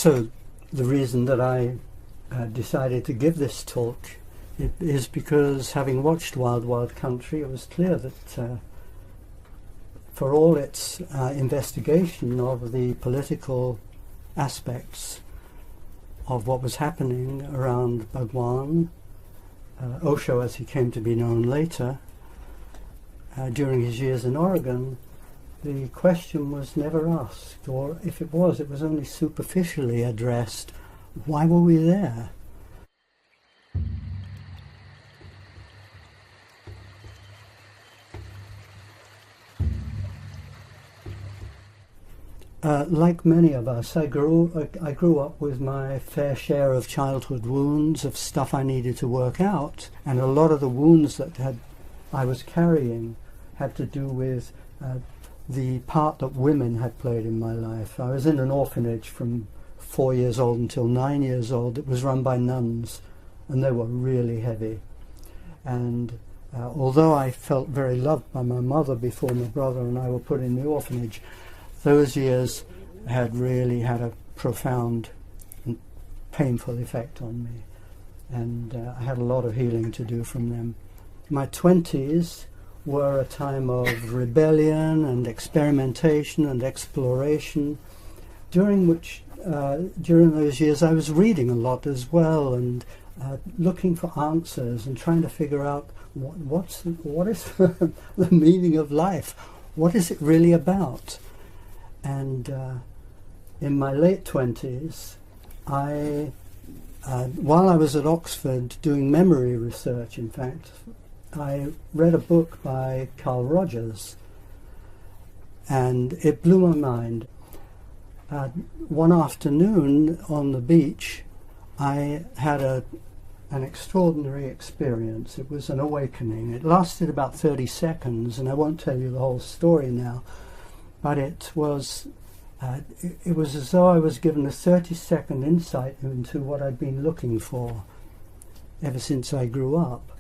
So the reason that I decided to give this talk is because, having watched Wild Wild Country, it was clear that for all its investigation of the political aspects of what was happening around Bhagwan, Osho as he came to be known later, during his years in Oregon, the question was never asked, or if it was only superficially addressed. Why were we there? Like many of us, I grew up with my fair share of childhood wounds, of stuff I needed to work out, and a lot of the wounds that I was carrying had to do with the part that women had played in my life. I was in an orphanage from 4 years old until 9 years old. It was run by nuns, and they were really heavy. And although I felt very loved by my mother before my brother and I were put in the orphanage, those years had really had a profound and painful effect on me. And I had a lot of healing to do from them. My 20s were a time of rebellion and experimentation and exploration, during those years I was reading a lot as well, and looking for answers and trying to figure out what is the meaning of life. What is it really about? And in my late 20s, while I was at Oxford doing memory research, in fact, I read a book by Carl Rogers, and it blew my mind. One afternoon on the beach, I had an extraordinary experience. It was an awakening. It lasted about 30 seconds, and I won't tell you the whole story now, but it was as though I was given a 30-second insight into what I'd been looking for ever since I grew up.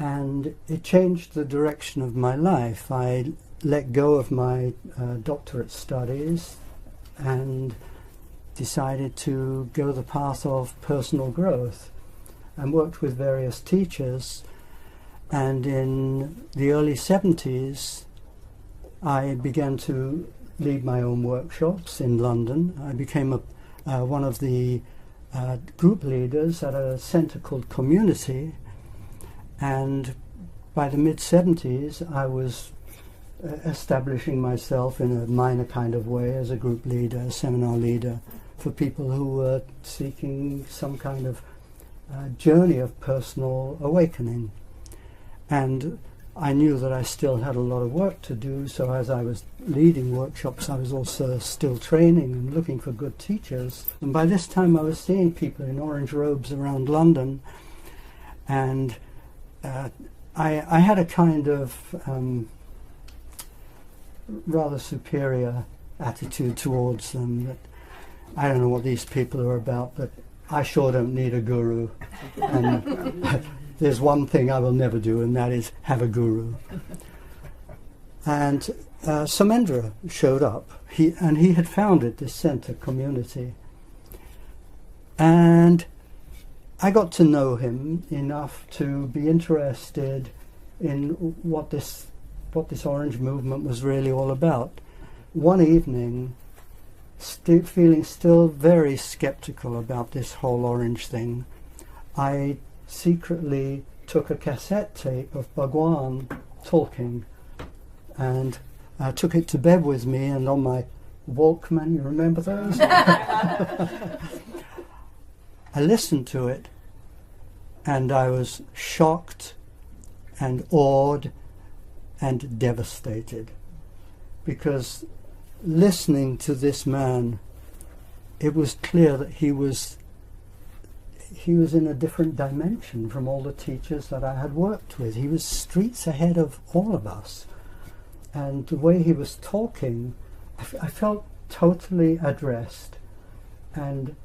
And it changed the direction of my life. I let go of my doctorate studies and decided to go the path of personal growth, and worked with various teachers. And in the early 70s, I began to lead my own workshops in London. I became one of the group leaders at a centre called Community. And by the mid-70s, I was establishing myself in a minor kind of way as a group leader, a seminar leader, for people who were seeking some kind of journey of personal awakening. And I knew that I still had a lot of work to do, so as I was leading workshops, I was also still training and looking for good teachers. And by this time, I was seeing people in orange robes around London, and I had a kind of rather superior attitude towards them, that I don't know what these people are about, but I sure don't need a guru. And there's one thing I will never do, and that is have a guru. And Somendra showed up. He had founded this centre, Community. And I got to know him enough to be interested in what this Orange movement was really all about. One evening, feeling still very skeptical about this whole Orange thing, I secretly took a cassette tape of Bhagwan talking, and I took it to bed with me, and on my Walkman, you remember those? I listened to it, and I was shocked and awed and devastated, because listening to this man, it was clear that he was in a different dimension from all the teachers that I had worked with. He was streets ahead of all of us. And the way he was talking, I felt totally addressed. And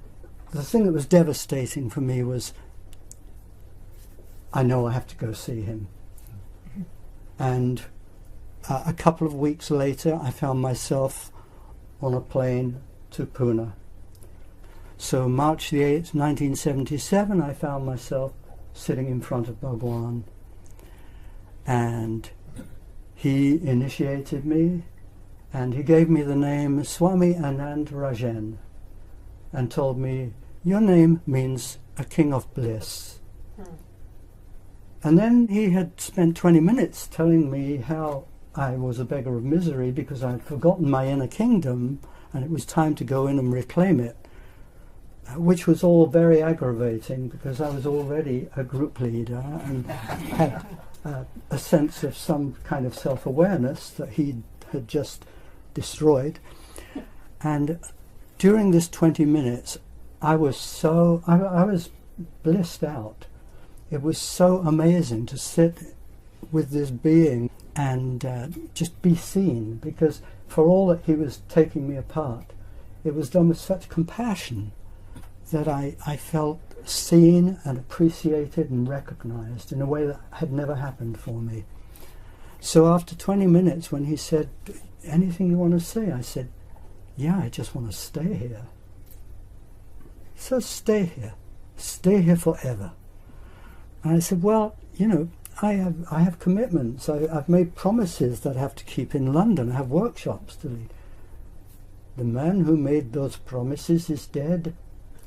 the thing that was devastating for me was, I know I have to go see him. And a couple of weeks later, I found myself on a plane to Pune. So March the 8th, 1977, I found myself sitting in front of Bhagwan, and he initiated me, and he gave me the name Swami Anand Rajan, and told me, your name means a king of bliss. And then he had spent 20 minutes telling me how I was a beggar of misery because I had forgotten my inner kingdom and it was time to go in and reclaim it, which was all very aggravating because I was already a group leader and had a sense of some kind of self-awareness that he had just destroyed. And during this 20 minutes, I was blissed out. It was so amazing to sit with this being and just be seen, because for all that he was taking me apart, it was done with such compassion that I felt seen and appreciated and recognized in a way that had never happened for me. So after 20 minutes, when he said, anything you want to say? I said, yeah, I just want to stay here. So stay here forever. And I said, well, you know, I have commitments. I've made promises that I have to keep in London. I have workshops to lead. The man who made those promises is dead.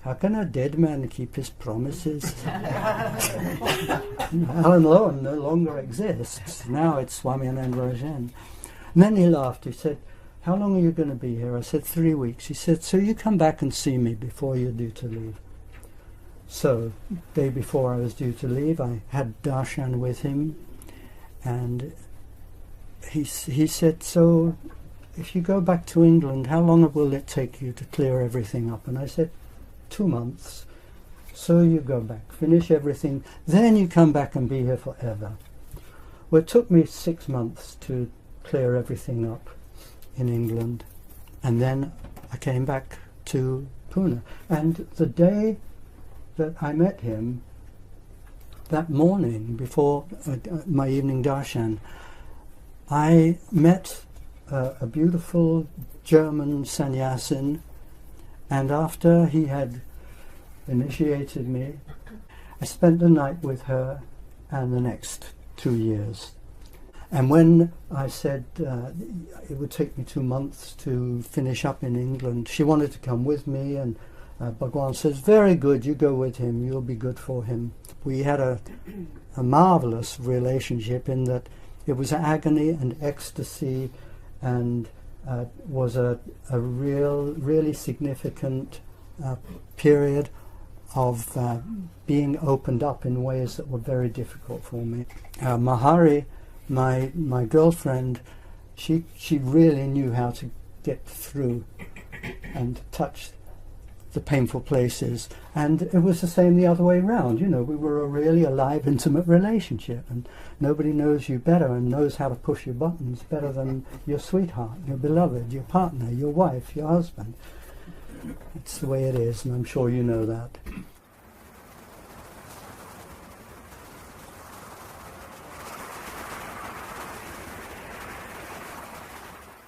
How can a dead man keep his promises? Alan Lowen no longer exists. Now it's Swami Anand Rajan. And then he laughed. He said, how long are you going to be here? I said, 3 weeks. He said, so you come back and see me before you're due to leave. So, day before I was due to leave, I had darshan with him, and he said, so if you go back to England, how long will it take you to clear everything up? And I said, 2 months. So you go back, finish everything, then you come back and be here forever. Well, it took me 6 months to clear everything up in England, and then I came back to Pune. And the day that I met him, that morning before my evening darshan, I met a beautiful German sannyasin, and after he had initiated me, I spent the night with her and the next 2 years. And when I said it would take me 2 months to finish up in England, she wanted to come with me, and Bhagwan says, very good, you go with him, you'll be good for him. We had a marvelous relationship in that it was agony and ecstasy, and was a really significant period of being opened up in ways that were very difficult for me. Mahari, my girlfriend, she really knew how to get through and touch the painful places, and it was the same the other way around. You know, we were a really alive, intimate relationship, and nobody knows you better and knows how to push your buttons better than your sweetheart, your beloved, your partner, your wife, your husband. It's the way it is, and I'm sure you know that.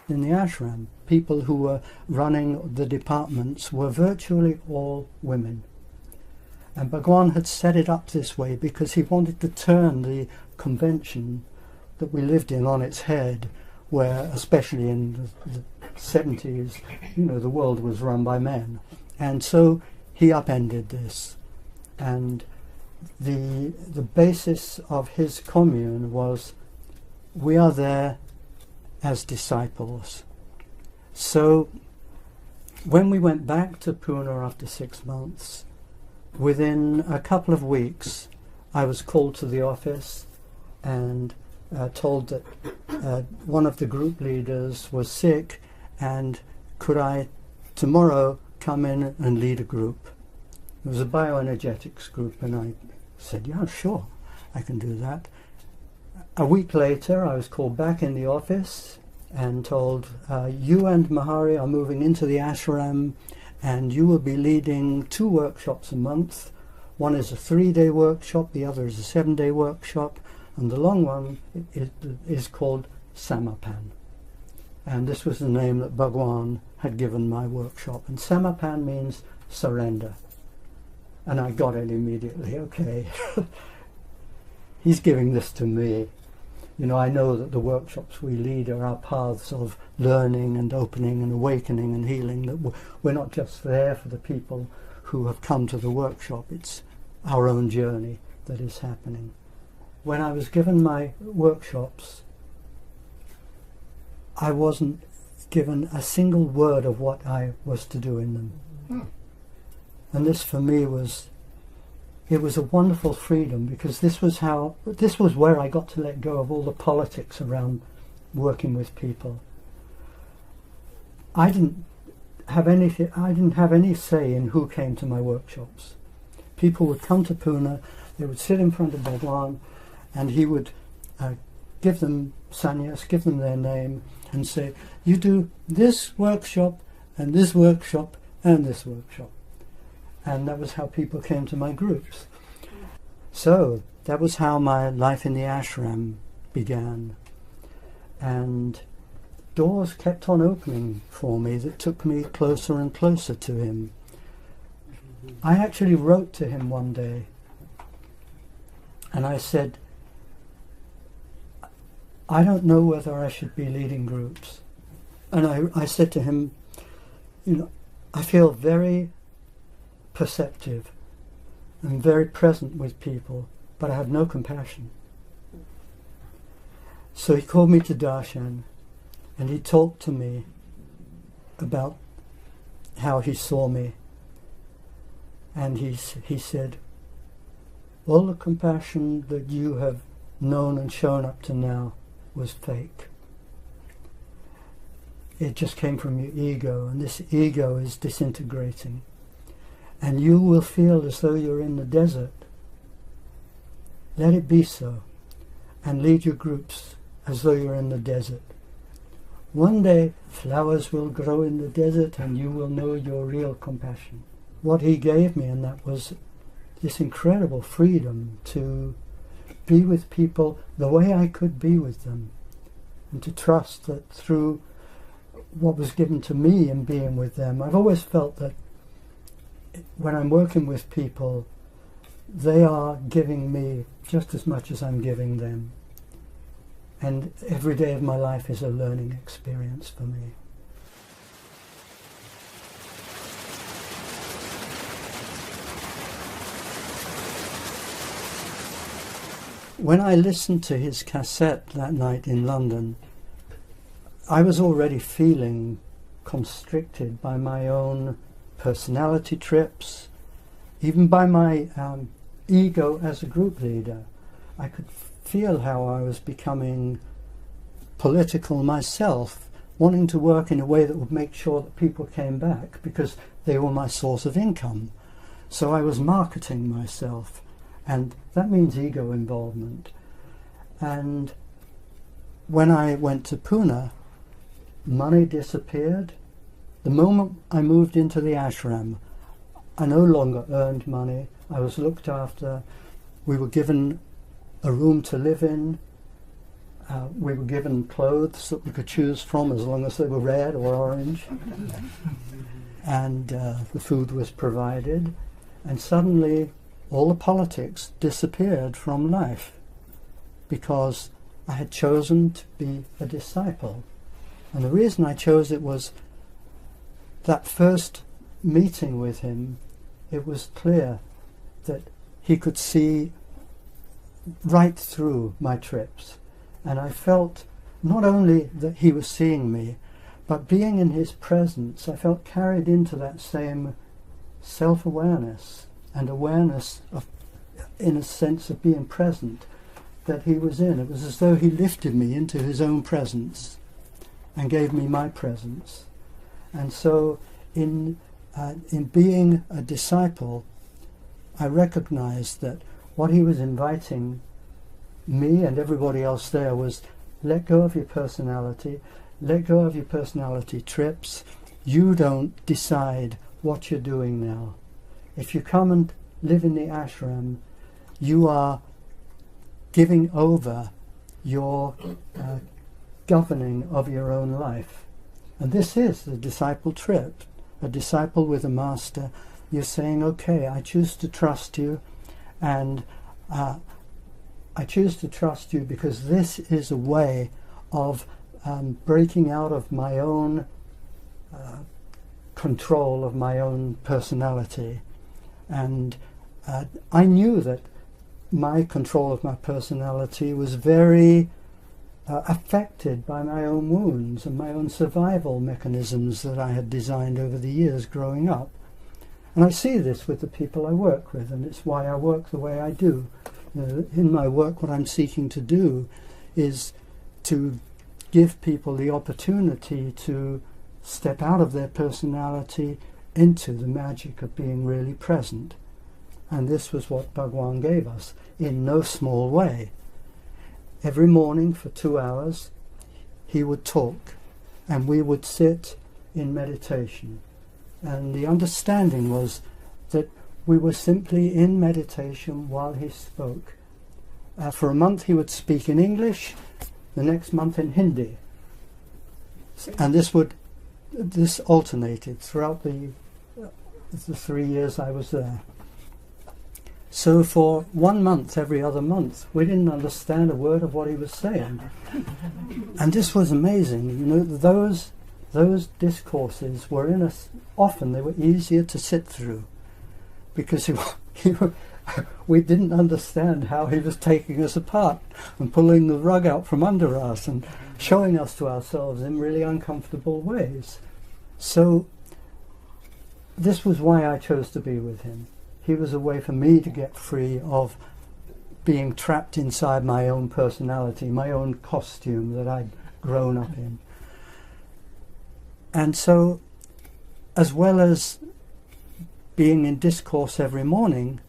In the ashram, people who were running the departments were virtually all women. And Bhagwan had set it up this way because he wanted to turn the convention that we lived in on its head, where, especially in the 70s, you know, the world was run by men. And so he upended this. And the basis of his commune was, we are there as disciples. So when we went back to Pune after 6 months, within a couple of weeks I was called to the office and told that one of the group leaders was sick, and could I tomorrow come in and lead a group. It was a bioenergetics group, and I said, yeah, sure, I can do that. A week later, I was called back in the office and told, you and Mahari are moving into the ashram, and you will be leading 2 workshops a month. One is a 3-day workshop, the other is a 7-day workshop, and the long one is called Samapan. And this was the name that Bhagwan had given my workshop. And Samapan means surrender. And I got it immediately. Okay, he's giving this to me. You know, I know that the workshops we lead are our paths of learning and opening and awakening and healing, that we're not just there for the people who have come to the workshop. It's our own journey that is happening. When I was given my workshops, I wasn't given a single word of what I was to do in them. And this for me was a wonderful freedom, because this was where I got to let go of all the politics around working with people. I didn't have any say in who came to my workshops. People would come to Pune, they would sit in front of Bhagwan, and he would give them sannyas, give them their name, and say, you do this workshop, and this workshop, and this workshop. And that was how people came to my groups. So that was how my life in the ashram began. And doors kept on opening for me that took me closer and closer to him. I actually wrote to him one day, and I said, I don't know whether I should be leading groups. And I said to him, you know, I feel very perceptive and very present with people, but I have no compassion. So he called me to darshan, and he talked to me about how he saw me. And he said, all the compassion that you have known and shown up to now was fake. It just came from your ego, and this ego is disintegrating. And you will feel as though you're in the desert. Let it be so, and lead your groups as though you're in the desert. One day flowers will grow in the desert and you will know your real compassion. What he gave me in that was this incredible freedom to be with people the way I could be with them, and to trust that through what was given to me in being with them. I've always felt that when I'm working with people, they are giving me just as much as I'm giving them. And every day of my life is a learning experience for me. When I listened to his cassette that night in London, I was already feeling constricted by my own personality trips, even by my ego as a group leader. I could feel how I was becoming political myself, wanting to work in a way that would make sure that people came back, because they were my source of income. So I was marketing myself, and that means ego involvement. And when I went to Pune, money disappeared. The moment I moved into the ashram, I no longer earned money. I was looked after. We were given a room to live in. We were given clothes that we could choose from as long as they were red or orange. And the food was provided. And suddenly all the politics disappeared from life, because I had chosen to be a disciple. And the reason I chose it was that first meeting with him, it was clear that he could see right through my trips. And I felt not only that he was seeing me, but being in his presence, I felt carried into that same self-awareness and awareness of, in a sense of being present, that he was in. It was as though he lifted me into his own presence and gave me my presence. And so in being a disciple, I recognized that what he was inviting me and everybody else there was, let go of your personality, let go of your personality trips. You don't decide what you're doing now. If you come and live in the ashram, you are giving over your governing of your own life. And this is the disciple trip. A disciple with a master you're saying, okay, I choose to trust you, and I choose to trust you because this is a way of breaking out of my own control of my own personality. And I knew that my control of my personality was very affected by my own wounds and my own survival mechanisms that I had designed over the years growing up. And I see this with the people I work with, and it's why I work the way I do. In my work, what I'm seeking to do is to give people the opportunity to step out of their personality into the magic of being really present. And this was what Bhagwan gave us in no small way. Every morning for 2 hours he would talk and we would sit in meditation. And the understanding was that we were simply in meditation while he spoke. For a month he would speak in English, the next month in Hindi. And this alternated throughout the 3 years I was there. So for 1 month, every other month, we didn't understand a word of what he was saying. And this was amazing. You know, those discourses were in us. Often they were easier to sit through because we didn't understand how he was taking us apart and pulling the rug out from under us and showing us to ourselves in really uncomfortable ways. So this was why I chose to be with him. He was a way for me to get free of being trapped inside my own personality, my own costume that I'd grown up in. And so, as well as being in discourse every morning,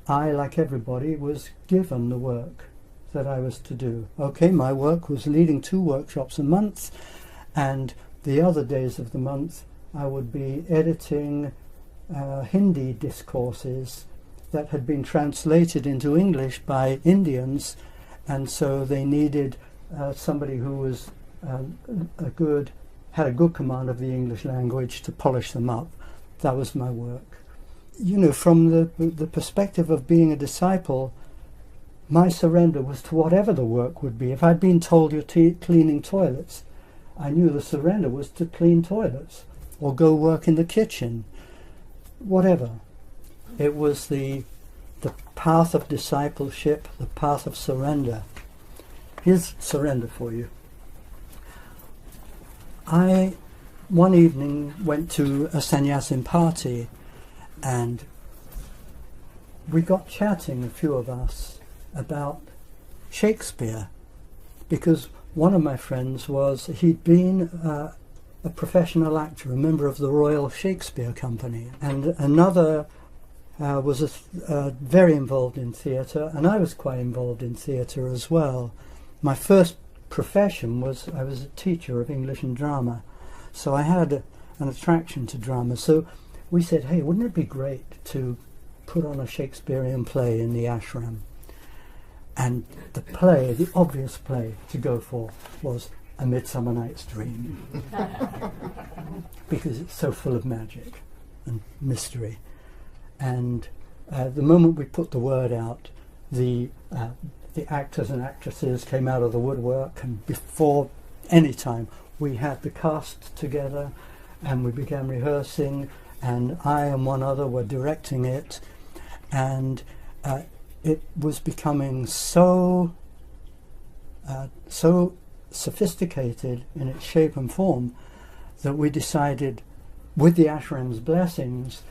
I, like everybody, was given the work that I was to do. Okay, my work was leading 2 workshops a month, and the other days of the month I would be editing Hindi discourses that had been translated into English by Indians, and so they needed somebody who was had a good command of the English language to polish them up. That was my work. You know, from the perspective of being a disciple, my surrender was to whatever the work would be. If I'd been told you're cleaning toilets, I knew the surrender was to clean toilets or go work in the kitchen. Whatever. It was the path of discipleship, the path of surrender. Here's surrender for you. I, one evening, went to a sannyasin party and we got chatting, a few of us, about Shakespeare, because one of my friends he'd been a professional actor, a member of the Royal Shakespeare Company, and another was very involved in theatre, and I was quite involved in theatre as well. My first profession I was a teacher of English and drama, so I had an attraction to drama. So we said, hey, wouldn't it be great to put on a Shakespearean play in the ashram? And the play, the obvious play to go for, was A Midsummer Night's Dream, because it's so full of magic and mystery. And the moment we put the word out, the actors and actresses came out of the woodwork, and before any time we had the cast together and we began rehearsing, and I and one other were directing it, and it was becoming so sophisticated in its shape and form that we decided, with the ashram's blessings,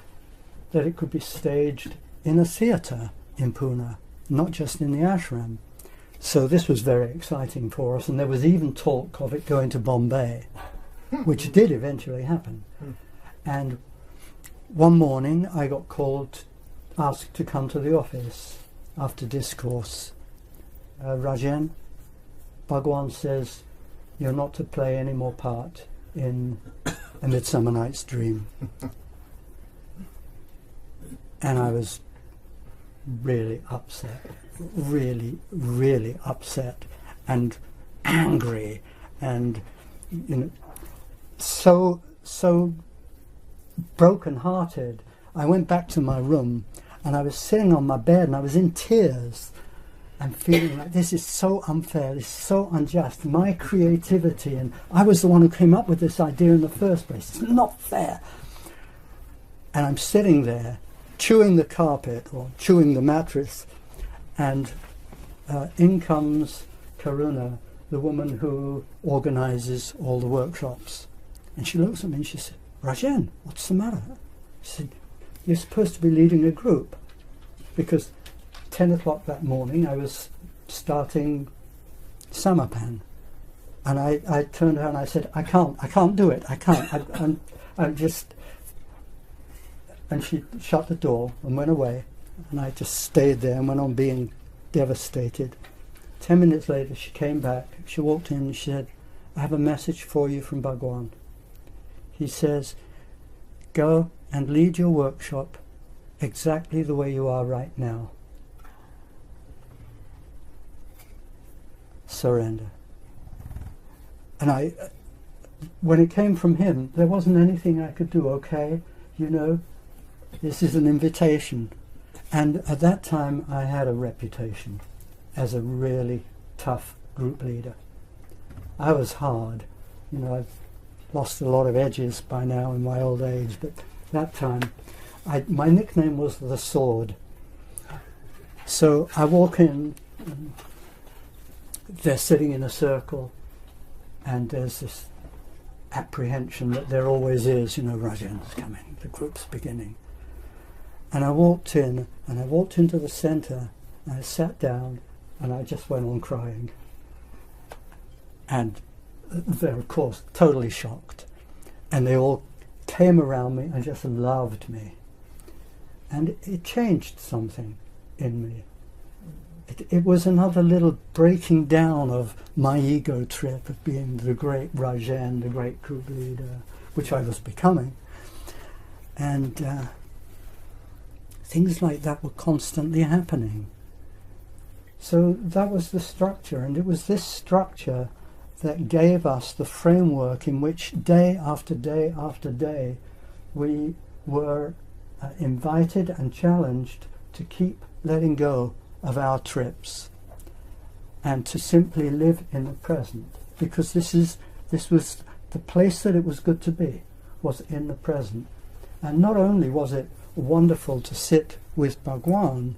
that it could be staged in a theatre in Pune, not just in the ashram. So this was very exciting for us, and there was even talk of it going to Bombay, which did eventually happen. And one morning I got asked to come to the office after discourse. Rajan, Bhagwan says you're not to play any more part in A Midsummer Night's Dream. And I was really upset, really upset and angry, and so broken-hearted I went back to my room and I was sitting on my bed and I was in tears and feeling like this is so unfair, this is so unjust. My creativity, and I was the one who came up with this idea in the first place. It's not fair. And I'm sitting there chewing the carpet or chewing the mattress, and in comes Karuna, the woman who organizes all the workshops. And she looks at me and she said, "Rajan, what's the matter?" She said, "You're supposed to be leading a group." Because 10 o'clock that morning I was starting Samapan. And I turned to her and I said, I can't do it, I can't. I'm just... And she shut the door and went away. And I just stayed there and went on being devastated. 10 minutes later she came back, she walked in and she said, "I have a message for you from Bhagwan. He says, go and lead your workshop exactly the way you are right now. Surrender." And when it came from him, there wasn't anything I could do. Okay, you know, this is an invitation. And at that time I had a reputation as a really tough group leader. I was hard. You know, I've lost a lot of edges by now in my old age, but that time my nickname was the Sword. So I walk in, and they're sitting in a circle, and there's this apprehension that there always is, you know, Rajan's coming, the group's beginning. And I walked in, and I walked into the centre, and I sat down, and I just went on crying. And they're, of course, totally shocked. And they all came around me and just loved me. And it changed something in me. It was another little breaking down of my ego trip of being the great Rajan, the great group leader, which I was becoming. And things like that were constantly happening. So that was the structure, and it was this structure that gave us the framework in which day after day after day we were invited and challenged to keep letting go of our trips and to simply live in the present, because this was the place that it was good to be, was in the present. And not only was it wonderful to sit with Bhagwan,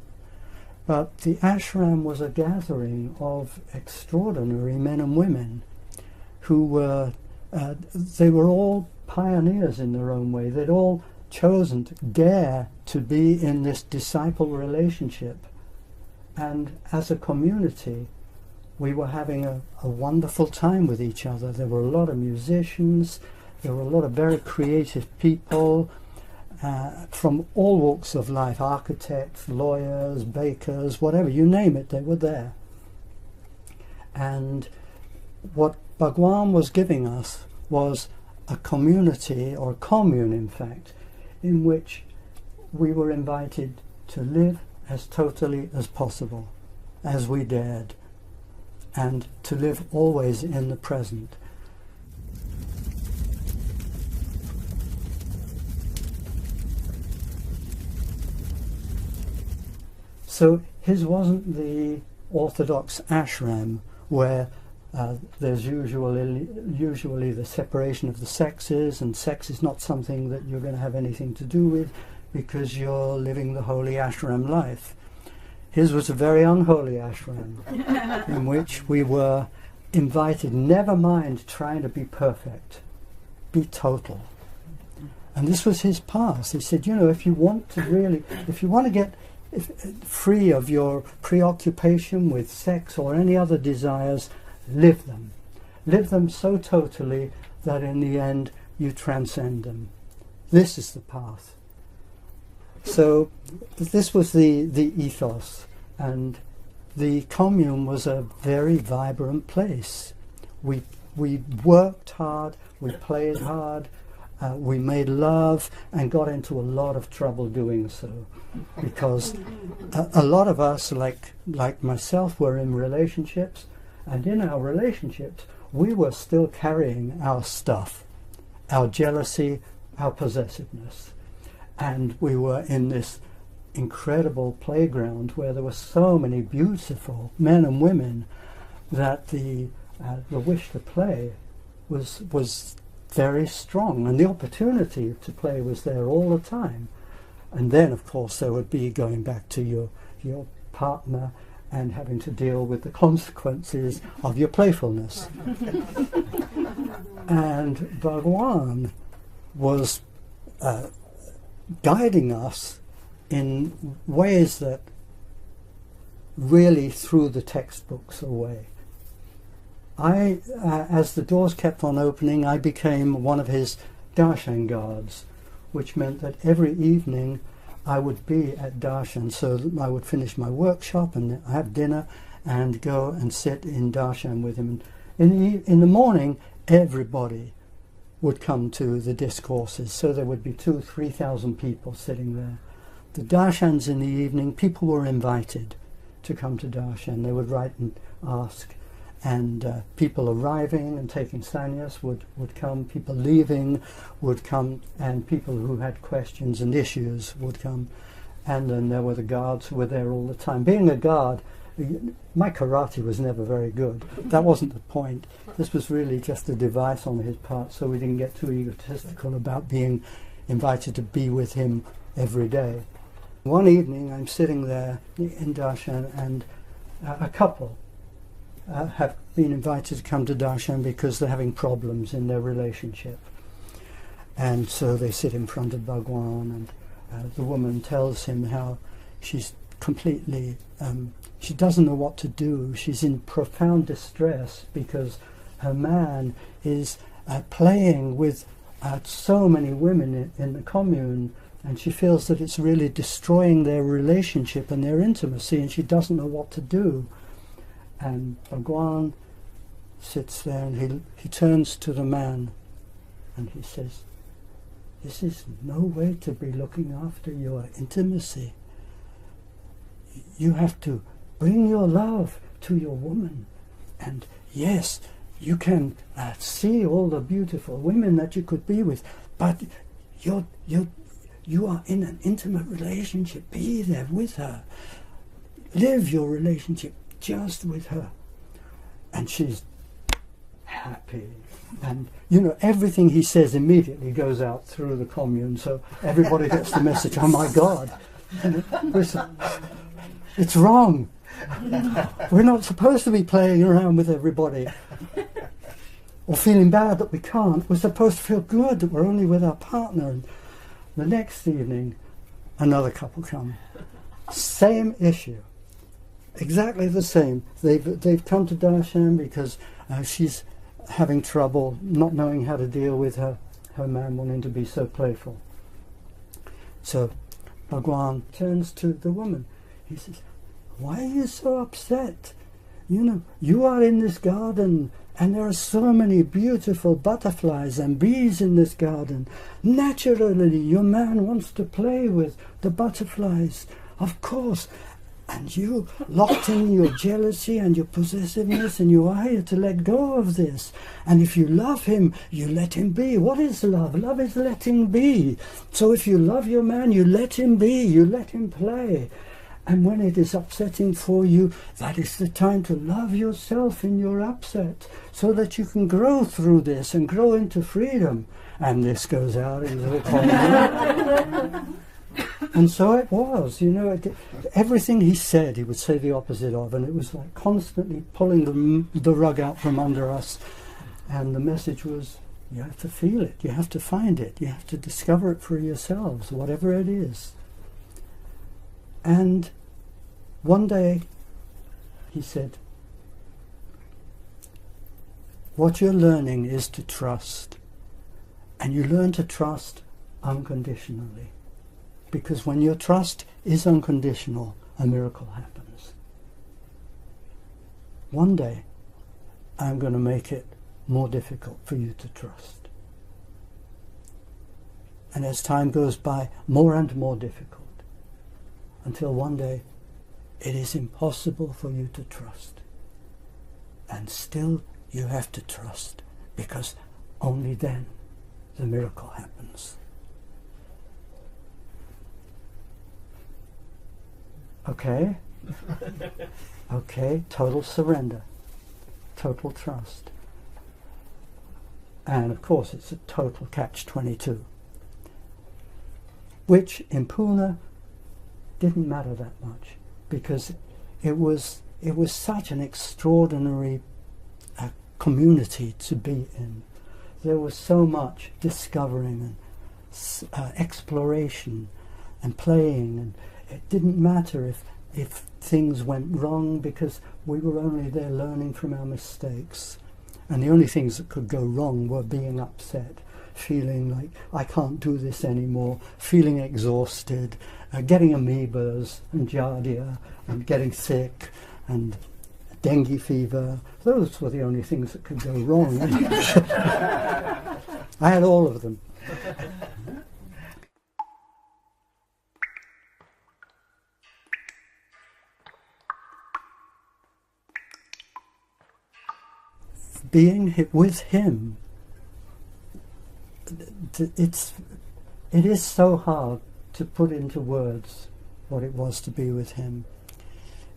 but the ashram was a gathering of extraordinary men and women who were, they were all pioneers in their own way. They'd all chosen to dare to be in this disciple relationship. And as a community, we were having a wonderful time with each other. There were a lot of musicians, there were a lot of very creative people, from all walks of life, architects, lawyers, bakers, whatever, you name it, they were there. And what Bhagwan was giving us was a community, or a commune in fact, in which we were invited to live as totally as possible, as we dared, and to live always in the present. So his wasn't the orthodox ashram where there's usually the separation of the sexes, and sex is not something that you're going to have anything to do with because you're living the holy ashram life. His was a very unholy ashram in which we were invited, never mind trying to be perfect, be total. And this was his path. He said, you know, if you want to get free of your preoccupation with sex or any other desires, live them. Live them so totally that in the end you transcend them. This is the path. So this was the ethos, and the commune was a very vibrant place. We worked hard, we played hard, we made love and got into a lot of trouble doing so, because a lot of us, like myself, were in relationships, and in our relationships we were still carrying our stuff, our jealousy, our possessiveness. And we were in this incredible playground where there were so many beautiful men and women that the wish to play was very strong, and the opportunity to play was there all the time. And then, of course, there would be going back to your partner and having to deal with the consequences of your playfulness. And Bhagwan was guiding us in ways that really threw the textbooks away. As the doors kept on opening, I became one of his darshan guards, which meant that every evening I would be at darshan, so that I would finish my workshop and have dinner and go and sit in darshan with him. In the morning, everybody would come to the discourses, so there would be 2,000-3,000 people sitting there. The darshans in the evening, people were invited to come to darshan. They would write and ask, and people arriving and taking sannyas would come, people leaving would come, and people who had questions and issues would come. And then there were the guards who were there all the time. Being a guard, my karate was never very good. That wasn't the point. This was really just a device on his part, so we didn't get too egotistical about being invited to be with him every day. One evening I'm sitting there in darshan, and a couple have been invited to come to darshan because they're having problems in their relationship. And so they sit in front of Bhagwan, and the woman tells him how she's completely, she doesn't know what to do. She's in profound distress because her man is playing with so many women in the commune, and she feels that it's really destroying their relationship and their intimacy, and she doesn't know what to do. And Bhagwan sits there, and he turns to the man and he says, "This is no way to be looking after your intimacy. You have to bring your love to your woman. And yes, you can see all the beautiful women that you could be with, but you are in an intimate relationship. Be there with her. Live your relationship just with her." And she's happy. And, everything he says immediately goes out through the commune, so everybody gets the message, oh my God, it's wrong. We're not supposed to be playing around with everybody or feeling bad that we can't. We're supposed to feel good that we're only with our partner. And the next evening, another couple come. Same issue. Exactly the same. They've come to darshan because she's having trouble not knowing how to deal with her man wanting to be so playful. So Bhagwan turns to the woman. He says, "Why are you so upset? You are in this garden, and there are so many beautiful butterflies and bees in this garden. Naturally, your man wants to play with the butterflies, of course. And you, locked in your jealousy and your possessiveness, and you are here to let go of this. And if you love him, you let him be. What is love? Love is letting be. So if you love your man, you let him be, you let him play. And when it is upsetting for you, that is the time to love yourself in your upset, so that you can grow through this and grow into freedom." And this goes out into the commune. And so it was, everything he said, he would say the opposite of, and it was like constantly pulling the rug out from under us. And the message was, you have to feel it, you have to find it, you have to discover it for yourselves, whatever it is. And one day he said, "What you're learning is to trust, and you learn to trust unconditionally. Because when your trust is unconditional, a miracle happens. One day, I'm going to make it more difficult for you to trust. And as time goes by, more and more difficult, until one day, it is impossible for you to trust. And still, you have to trust, because only then the miracle happens." Okay? Okay, total surrender, total trust. And of course it's a total catch-22, which in Pune didn't matter that much, because it was such an extraordinary community to be in. There was so much discovering and exploration and playing, and it didn't matter if things went wrong, because we were only there learning from our mistakes. And the only things that could go wrong were being upset, feeling like I can't do this anymore, feeling exhausted, getting amoebas and giardia, and getting sick, and dengue fever. Those were the only things that could go wrong. I had all of them. Being with him, it is so hard to put into words what it was to be with him.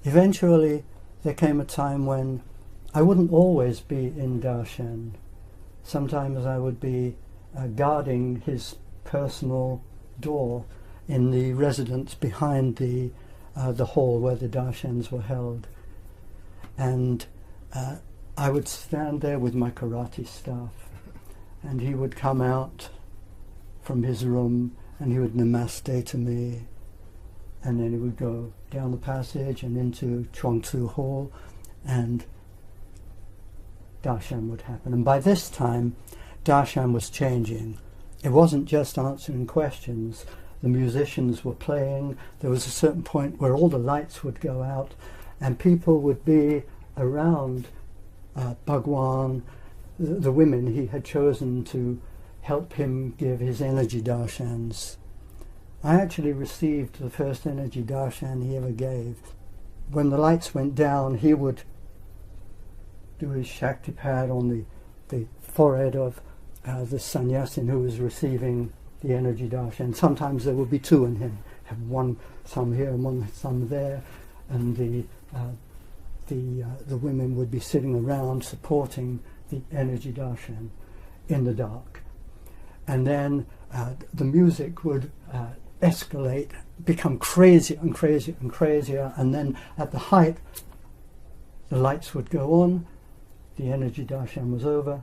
Eventually there came a time when I wouldn't always be in darshan. Sometimes I would be guarding his personal door in the residence behind the hall where the darshans were held, and I would stand there with my karate staff, and he would come out from his room and he would namaste to me, and then he would go down the passage and into Chuang-Tzu Hall, and darshan would happen. And by this time, darshan was changing. It wasn't just answering questions. The musicians were playing. There was a certain point where all the lights would go out and people would be around Bhagwan, the women he had chosen to help him give his energy darshans. I actually received the first energy darshan he ever gave. When the lights went down, he would do his Shaktipad on the forehead of the sannyasin who was receiving the energy darshan. Sometimes there would be two in him, have one thumb here and one thumb there, and the women would be sitting around supporting the energy darshan in the dark. And then the music would escalate, become crazier and crazier and crazier, and then at the height the lights would go on, the energy darshan was over,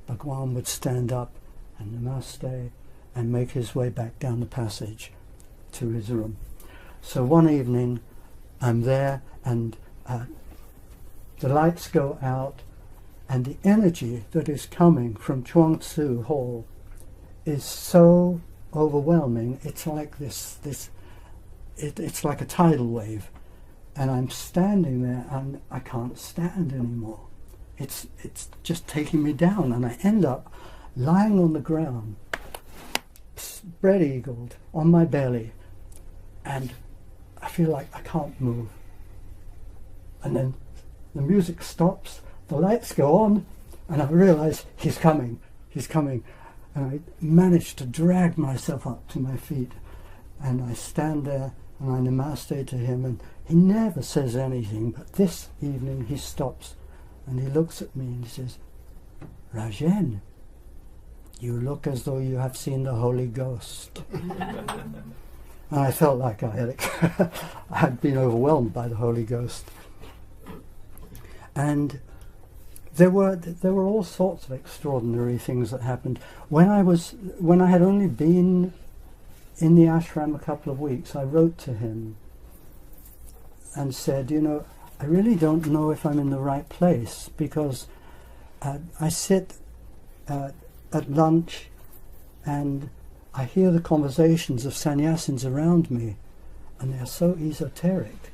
Bhagwan would stand up and namaste and make his way back down the passage to his room. So one evening I'm there, and the lights go out, and the energy that is coming from Chuang-Tzu Hall is so overwhelming. It's like it's like a tidal wave, and I'm standing there and I can't stand anymore. It's just taking me down, and I end up lying on the ground, spread-eagled on my belly, and I feel like I can't move. And then the music stops, the lights go on, and I realize he's coming. And I manage to drag myself up to my feet, and I stand there and I namaste to him, and he never says anything, but this evening he stops and he looks at me and he says, "Rajen, you look as though you have seen the Holy Ghost." And I felt like I had been overwhelmed by the Holy Ghost. And there were all sorts of extraordinary things that happened. When I had only been in the ashram a couple of weeks, I wrote to him and said, I really don't know if I'm in the right place, because I sit at lunch and I hear the conversations of sannyasins around me, and they're so esoteric,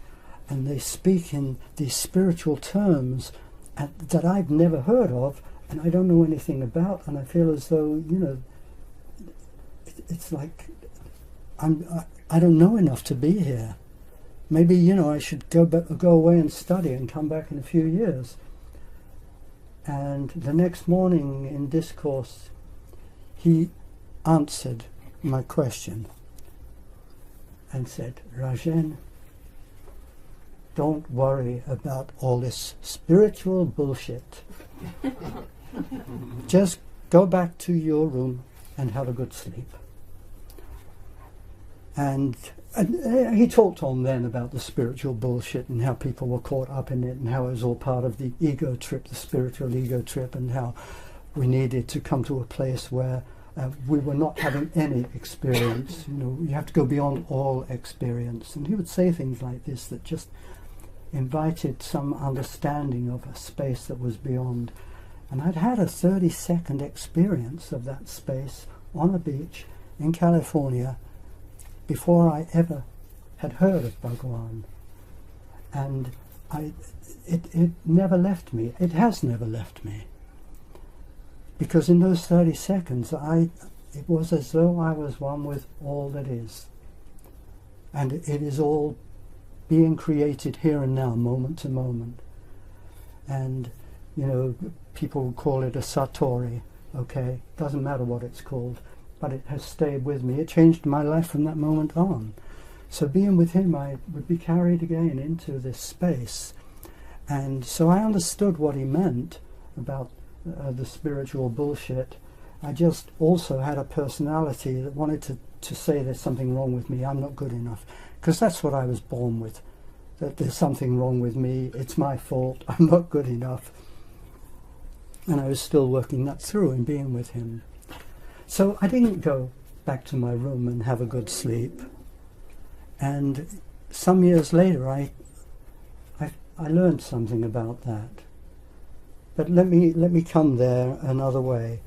and they speak in these spiritual terms that I've never heard of, and I don't know anything about, and I feel as though, it's like I don't know enough to be here. Maybe, I should go away and study and come back in a few years. And the next morning in discourse, he answered my question and said, "Rajen, don't worry about all this spiritual bullshit. Just go back to your room and have a good sleep. And he talked on then about the spiritual bullshit and how people were caught up in it and how it was all part of the ego trip, the spiritual ego trip, and how we needed to come to a place where we were not having any experience. You know, you have to go beyond all experience. And he would say things like this that just invited some understanding of a space that was beyond. And I'd had a 30-second experience of that space on a beach in California before I ever had heard of Bhagwan. And it never left me. It has never left me. Because in those 30 seconds, it was as though I was one with all that is. And it is all being created here and now, moment to moment. And, you know, people call it a satori, okay? Doesn't matter what it's called, but it has stayed with me. It changed my life from that moment on. So being with him, I would be carried again into this space. And so I understood what he meant about the spiritual bullshit. I just also had a personality that wanted to say there's something wrong with me, I'm not good enough. Because that's what I was born with, that there's something wrong with me, it's my fault, I'm not good enough. And I was still working that through and being with him. So I didn't go back to my room and have a good sleep. And some years later I learned something about that. But let me come there another way.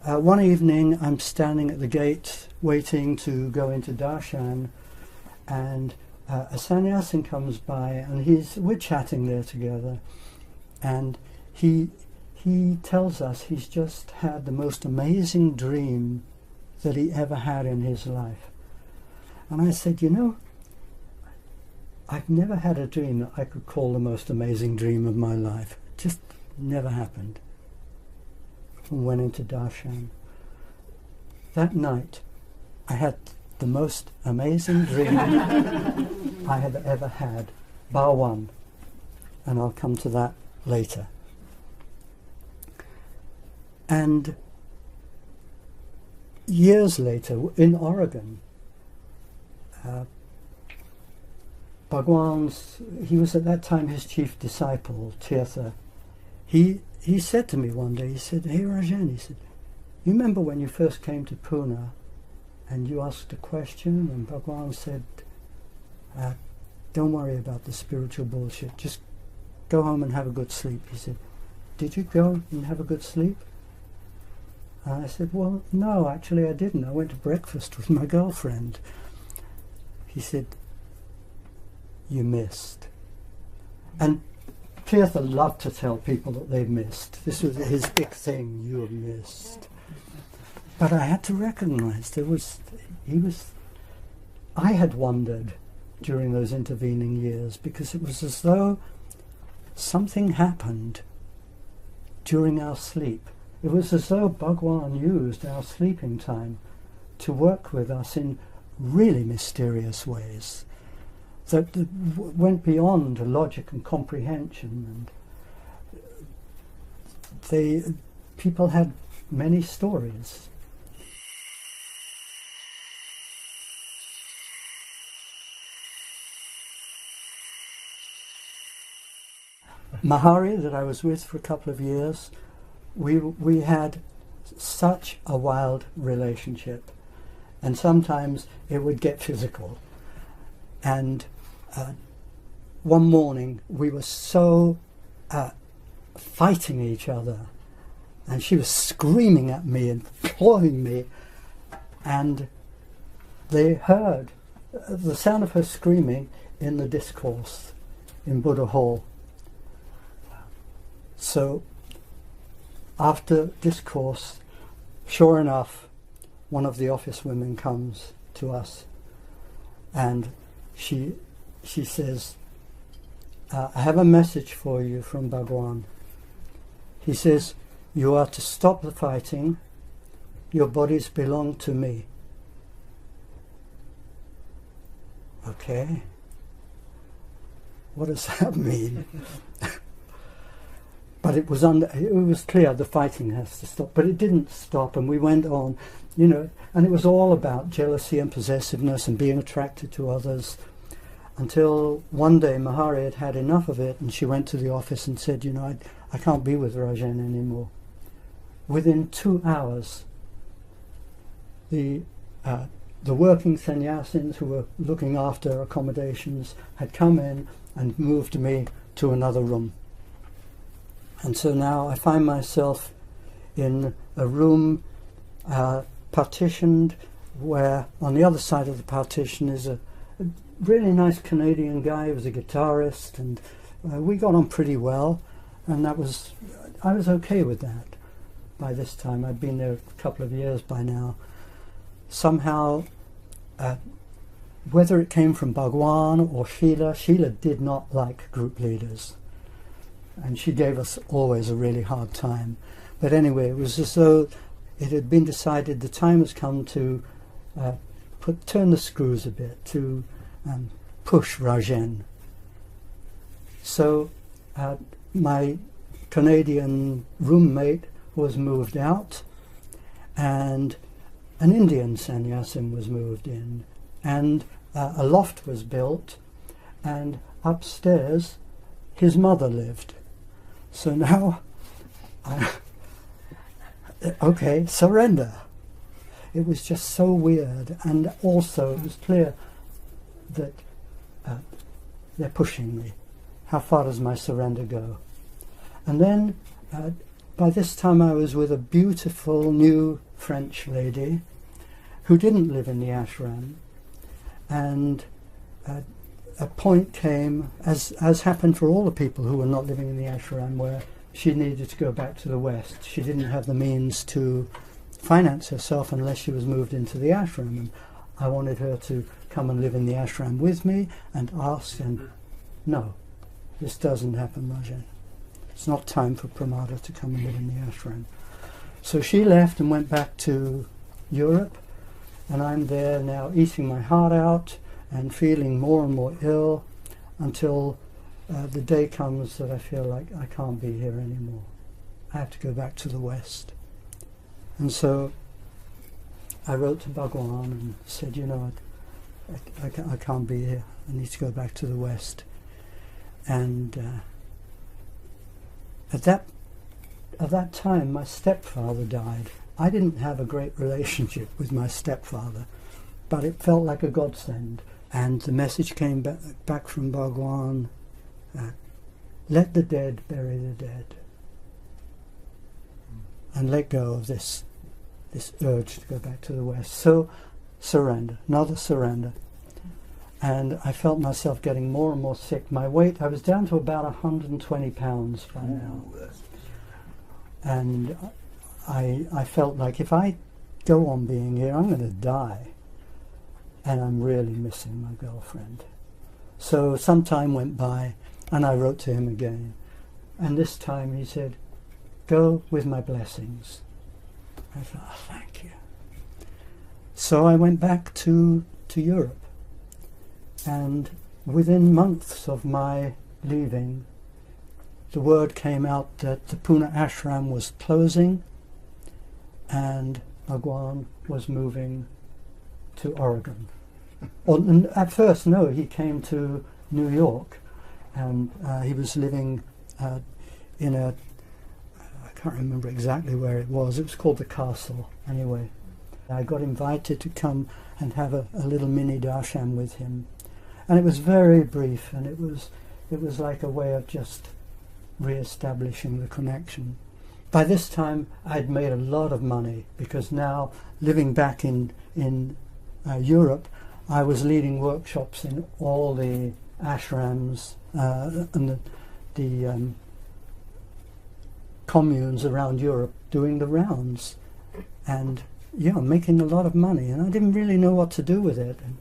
One evening I'm standing at the gate waiting to go into darshan, and a sannyasin comes by, and we're chatting there together, and he tells us he's just had the most amazing dream that he ever had in his life. And I said, you know, I've never had a dream that I could call the most amazing dream of my life. It just never happened. And went into darshan. That night, I had the most amazing dream I have ever had, bar one. And I'll come to that later. And years later, in Oregon, he was at that time his chief disciple, Tirtha. He said to me one day, he said, hey Rajan, he said, you remember when you first came to Pune and you asked a question and Bhagwan said, don't worry about the spiritual bullshit, just go home and have a good sleep. He said, did you go and have a good sleep? And I said, well, no, actually I didn't. I went to breakfast with my girlfriend. He said, you missed. And Tirtha loved to tell people that they missed. This was his big thing, you have missed. But I had to recognize I had wondered during those intervening years, because it was as though something happened during our sleep. It was as though Bhagwan used our sleeping time to work with us in really mysterious ways that went beyond logic and comprehension. And people had many stories. Mahari, that I was with for a couple of years, we had such a wild relationship, and sometimes it would get physical. And one morning we were so fighting each other, and she was screaming at me and clawing me, and they heard the sound of her screaming in the discourse in Buddha Hall. So after discourse, sure enough, one of the office women comes to us, and she says, I have a message for you from Bhagwan. He says, you are to stop the fighting, your bodies belong to me. Okay. what does that mean? But it was clear the fighting has to stop. But it didn't stop, and we went on, and it was all about jealousy and possessiveness and being attracted to others, until one day Mahari had had enough of it, and she went to the office and said, I can't be with Rajen anymore. Within 2 hours, the working sannyasins who were looking after accommodations had come in and moved me to another room. And so now I find myself in a room partitioned, where on the other side of the partition is a really nice Canadian guy who was a guitarist, and we got on pretty well, and I was okay with that. By this time, I'd been there a couple of years by now. Somehow, whether it came from Bhagwan or Sheila did not like group leaders, and she gave us always a really hard time. But anyway, it was as though it had been decided the time has come to turn the screws a bit, to push Rajen. So my Canadian roommate was moved out, and an Indian sannyasin was moved in, and a loft was built, and upstairs his mother lived. So now, okay, surrender. It was just so weird, and also it was clear that they're pushing me. How far does my surrender go? And then, by this time I was with a beautiful new French lady who didn't live in the ashram, and a point came, as happened for all the people who were not living in the ashram, where she needed to go back to the West. She didn't have the means to finance herself unless she was moved into the ashram, and I wanted her to come and live in the ashram with me, and asked, and no, this doesn't happen, Rajen. It's not time for Pramada to come and live in the ashram. So she left and went back to Europe, and I'm there now eating my heart out and feeling more and more ill, until the day comes that I feel like I can't be here anymore. I have to go back to the West. And so I wrote to Bhagwan and said, I can't be here. I need to go back to the West. And at that time, my stepfather died. I didn't have a great relationship with my stepfather, but it felt like a godsend. And the message came back from Bhagwan, let the dead bury the dead, and let go of this urge to go back to the West. So surrender, another surrender. And I felt myself getting more and more sick. My weight, I was down to about 120 pounds by now. And I felt like if I go on being here, I'm going to die. And I'm really missing my girlfriend. So some time went by, and I wrote to him again. And this time he said, go with my blessings. I thought, oh, thank you. So I went back to Europe. And within months of my leaving, the word came out that the Pune ashram was closing, and Bhagwan was moving to Oregon. And at first, no, he came to New York, and he was living in I can't remember exactly where it was. It was called the Castle, anyway. I got invited to come and have a little mini darshan with him, and it was very brief, and it was like a way of just re-establishing the connection. By this time, I'd made a lot of money, because now, living back in Europe, I was leading workshops in all the ashrams and the communes around Europe, doing the rounds, and making a lot of money. And I didn't really know what to do with it. And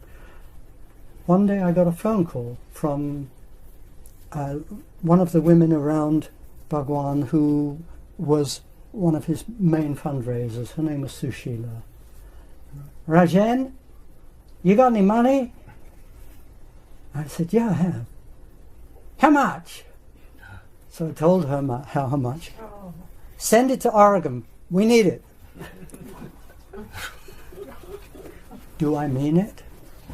one day I got a phone call from one of the women around Bhagwan, who was one of his main fundraisers. Her name was Sushila. Rajen, you got any money? I said, yeah, I have. how much? So I told her how much. Send it to Oregon. We need it. Do I mean it?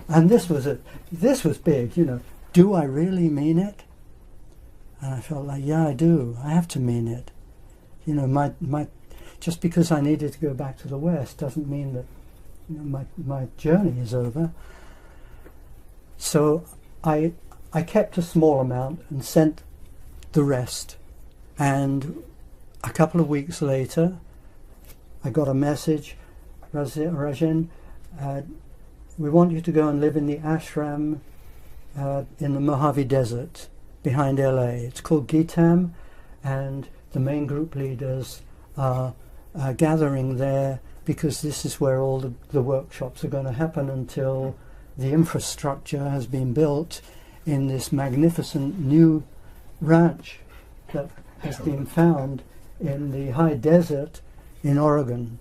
And this was big, you know. Do I really mean it? And I felt like, yeah, I do. I have to mean it. You know, my just because I needed to go back to the West doesn't mean that, you know, my journey is over. So I kept a small amount and sent the rest. And a couple of weeks later, I got a message, Rajan, we want you to go and live in the ashram in the Mojave Desert behind LA. It's called Gitam, and the main group leaders are gathering there because this is where all the workshops are going to happen until the infrastructure has been built in this magnificent new ranch that has been found in the high desert in Oregon.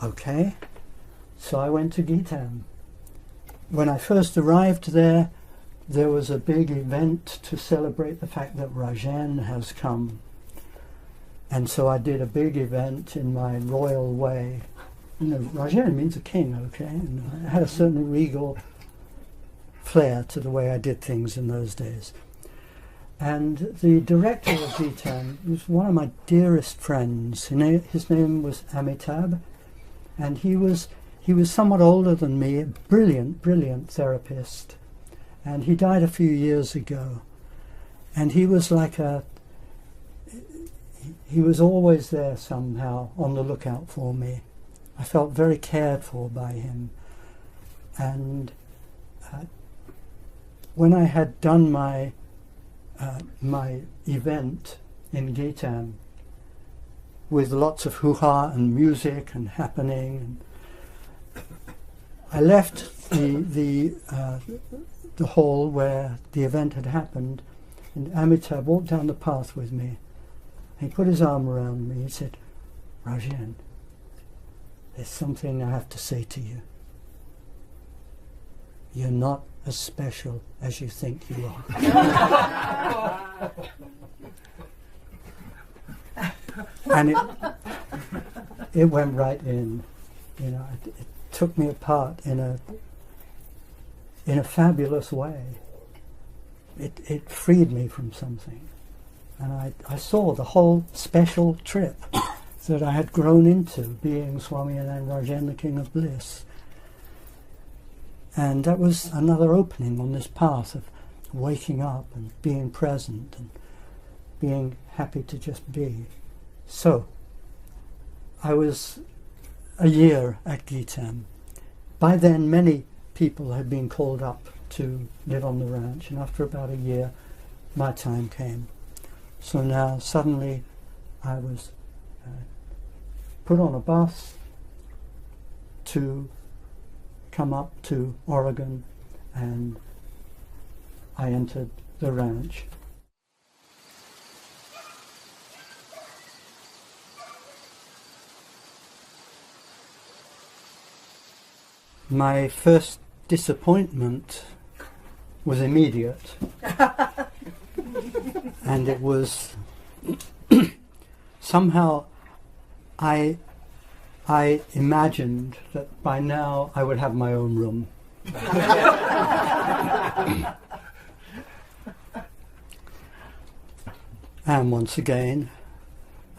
Okay, so I went to Gitam. When I first arrived there, there was a big event to celebrate the fact that Rajan has come. And so I did a big event in my royal way. You know, Rajan means a king, okay? And I had a certain regal flair to the way I did things in those days. And the director of Gitam was one of my dearest friends. His name was Amitabh, and he was somewhat older than me, a brilliant therapist. And he died a few years ago. And he was he was always there somehow on the lookout for me. I felt very cared for by him. And when I had done my event in Gitam with lots of hoo-ha and music and happening, I left the hall where the event had happened, and Amitabh walked down the path with me. He put his arm around me. He said, Rajan, there's something I have to say to you. You're not as special as you think you are. And it went right in. You know, it took me apart in a fabulous way. It freed me from something. And I saw the whole special trip that I had grown into, being Swami and Rajan, the King of Bliss. And that was another opening on this path of waking up and being present and being happy to just be. So, I was a year at Gitam. By then, many people had been called up to live on the ranch, and after about a year, my time came. So now, suddenly, I was put on a bus to come up to Oregon, and I entered the ranch. My first disappointment was immediate. And it was somehow I imagined that by now I would have my own room. And once again,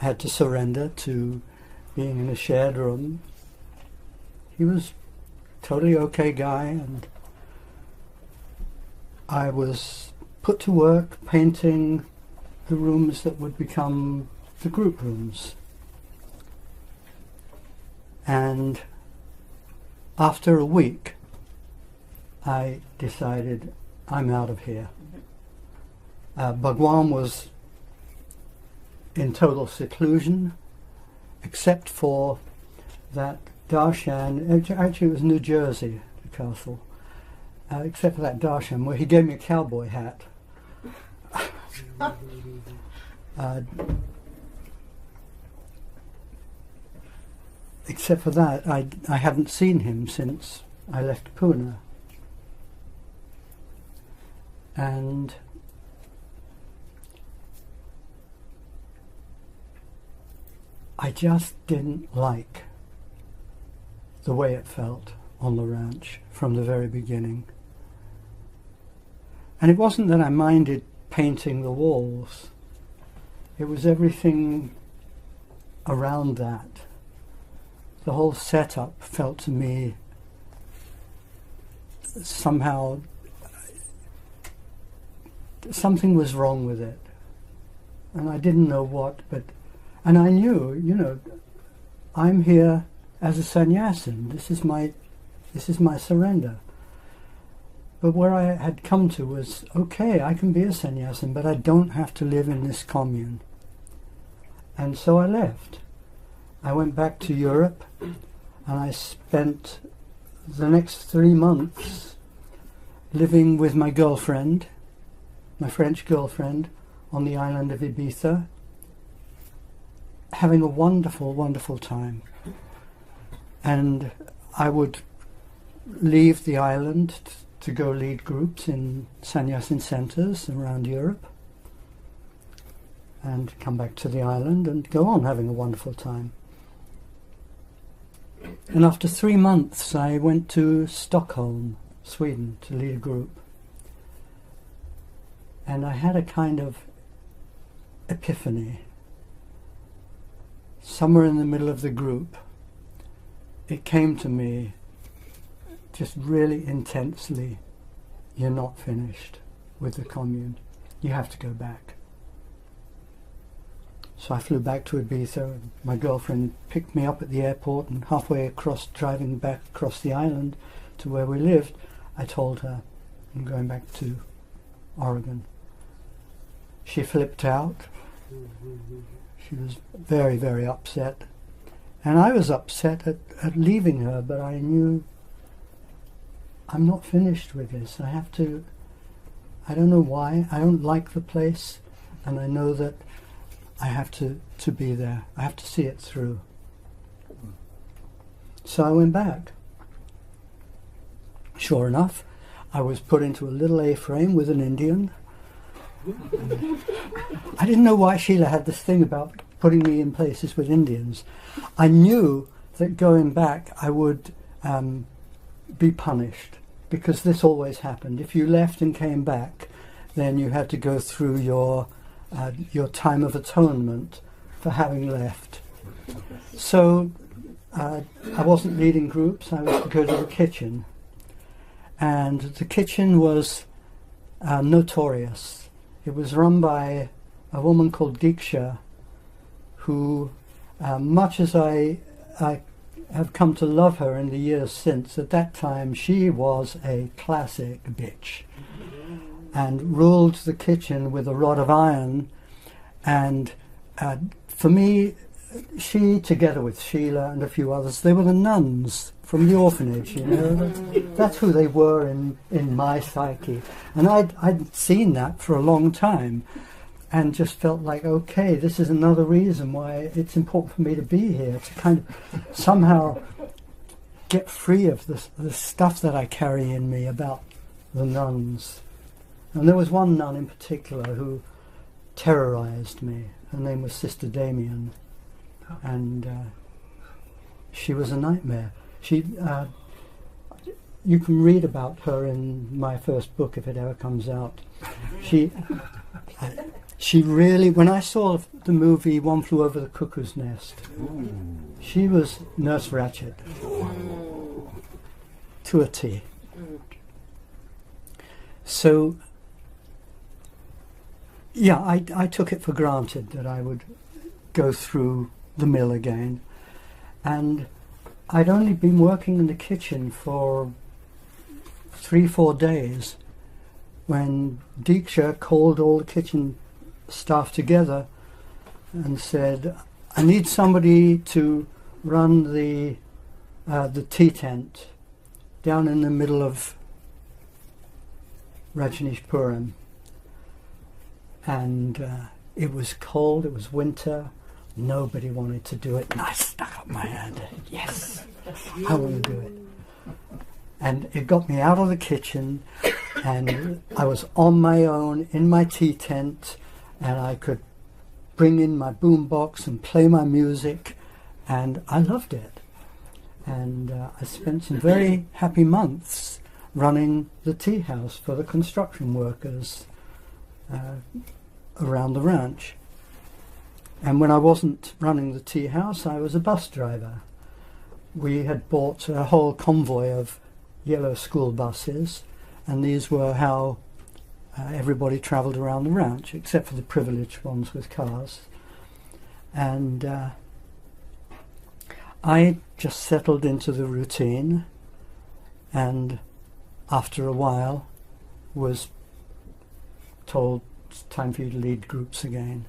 I had to surrender to being in a shared room. He was a totally okay guy, and I was put to work painting the rooms that would become the group rooms. And after a week, I decided I'm out of here. Bhagwan was in total seclusion, except for that darshan. Actually, it was New Jersey, the castle. Except for that darshan where he gave me a cowboy hat. Except for that, I hadn't seen him since I left Pune. And I just didn't like the way it felt on the ranch from the very beginning. And it wasn't that I minded painting the walls. It was everything around that. The whole setup felt to me somehow something was wrong with it. And I didn't know what, and I knew, I'm here as a sannyasin. This is my surrender. But where I had come to was, okay, I can be a sannyasin, but I don't have to live in this commune. And so I left. I went back to Europe, and I spent the next 3 months living with my girlfriend, my French girlfriend, on the island of Ibiza, having a wonderful, wonderful time. And I would leave the island to go lead groups in sannyasin centres around Europe, and come back to the island and go on having a wonderful time. And after 3 months I went to Stockholm, Sweden, to lead a group. And I had a kind of epiphany. Somewhere in the middle of the group, it came to me just really intensely, you're not finished with the commune. You have to go back. So I flew back to Ibiza. My girlfriend picked me up at the airport, and halfway across, driving back across the island to where we lived, I told her, I'm going back to Oregon. She flipped out. She was very, very upset. And I was upset at leaving her, but I knew I'm not finished with this. I don't know why, I don't like the place, and I know that I have to be there. I have to see it through. So I went back. Sure enough, I was put into a little A-frame with an Indian. I didn't know why Sheila had this thing about putting me in places with Indians. I knew that going back I would be punished, because this always happened. If you left and came back, then you had to go through your time of atonement for having left. So I wasn't leading groups, I was to go to the kitchen. And the kitchen was notorious. It was run by a woman called Diksha, who, much as I have come to love her in the years since, at that time she was a classic bitch and ruled the kitchen with a rod of iron. And for me, she, together with Sheila and a few others, they were the nuns from the orphanage, That's who they were in my psyche. And I'd seen that for a long time, and just felt like, okay, this is another reason why it's important for me to be here, to kind of somehow get free of the stuff that I carry in me about the nuns. And there was one nun in particular who terrorized me. Her name was Sister Damien, and she was a nightmare. You can read about her in my first book if it ever comes out. She really, when I saw the movie One Flew Over the Cuckoo's Nest, she was Nurse Ratched to a T. So, yeah, I took it for granted that I would go through the mill again. And I'd only been working in the kitchen for 3-4 days when Diksha called all the kitchen staff together and said, I need somebody to run the tea tent down in the middle of Rajneeshpuram. And it was cold, it was winter, nobody wanted to do it, and I stuck up my hand. Yes, I want to do it. And it got me out of the kitchen, and I was on my own in my tea tent, and I could bring in my boombox and play my music, and I loved it. And I spent some very happy months running the tea house for the construction workers around the ranch. And when I wasn't running the tea house, I was a bus driver. We had bought a whole convoy of yellow school buses, and these were how everybody travelled around the ranch, except for the privileged ones with cars. And I just settled into the routine, and after a while was told it's time for you to lead groups again.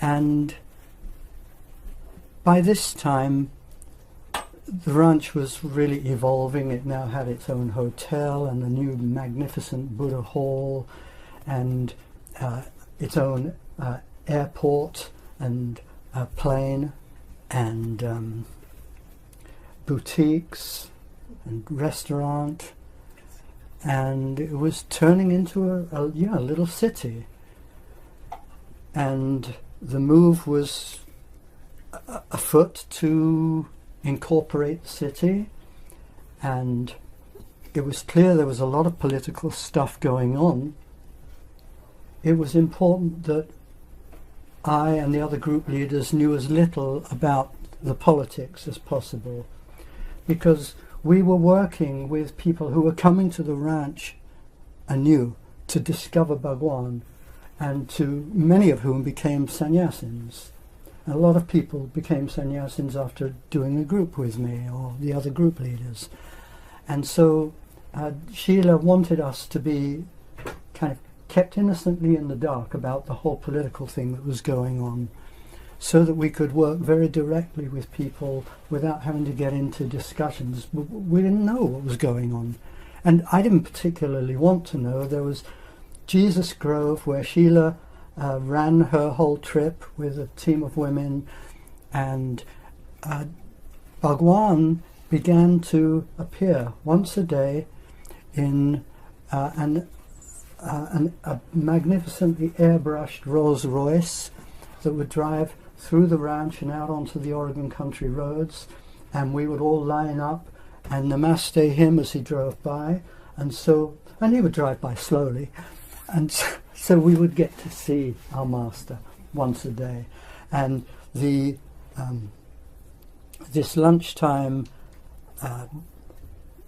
And by this time the ranch was really evolving. It now had its own hotel and a new magnificent Buddha hall and its own airport and plane and boutiques and restaurant, and it was turning into a little city. And the move was afoot to incorporate the city, and it was clear there was a lot of political stuff going on. It was important that I and the other group leaders knew as little about the politics as possible, because we were working with people who were coming to the ranch anew to discover Bhagwan, and to many of whom became sannyasins. A lot of people became sannyasins after doing a group with me or the other group leaders. And so Srila wanted us to be kind of kept innocently in the dark about the whole political thing that was going on, so that we could work very directly with people without having to get into discussions. We didn't know what was going on. And I didn't particularly want to know. There was Jesus Grove, where Srila ran her whole trip with a team of women, and Bhagwan began to appear once a day in a magnificently airbrushed Rolls Royce that would drive through the ranch and out onto the Oregon country roads, and we would all line up and namaste him as he drove by, and he would drive by slowly, and so we would get to see our master once a day. And the this lunchtime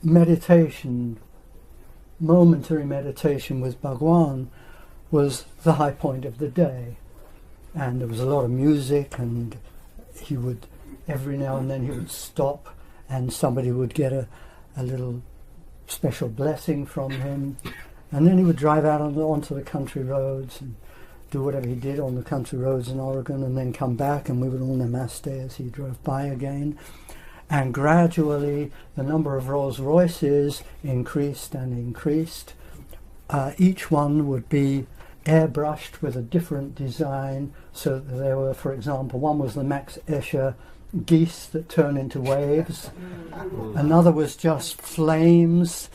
meditation, momentary meditation with Bhagwan, was the high point of the day. And there was a lot of music, and he would, every now and then he would stop and somebody would get a little special blessing from him. And then he would drive out onto the country roads and do whatever he did on the country roads in Oregon, and then come back, and we would all namaste as he drove by again. And gradually the number of Rolls Royces increased and increased. Each one would be airbrushed with a different design, so that there were, for example, one was the Max Escher geese that turn into waves, another was just flames,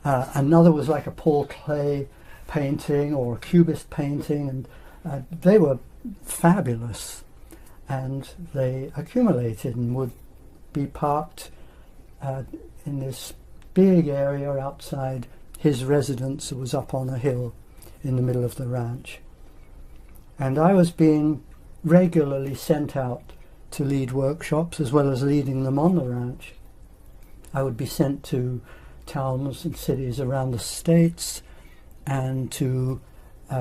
another was like a Paul Klee painting or a Cubist painting, and they were fabulous, and they accumulated and would be parked in this big area outside his residence that was up on a hill in the middle of the ranch. And I was being regularly sent out to lead workshops as well as leading them on the ranch. I would be sent to towns and cities around the States and to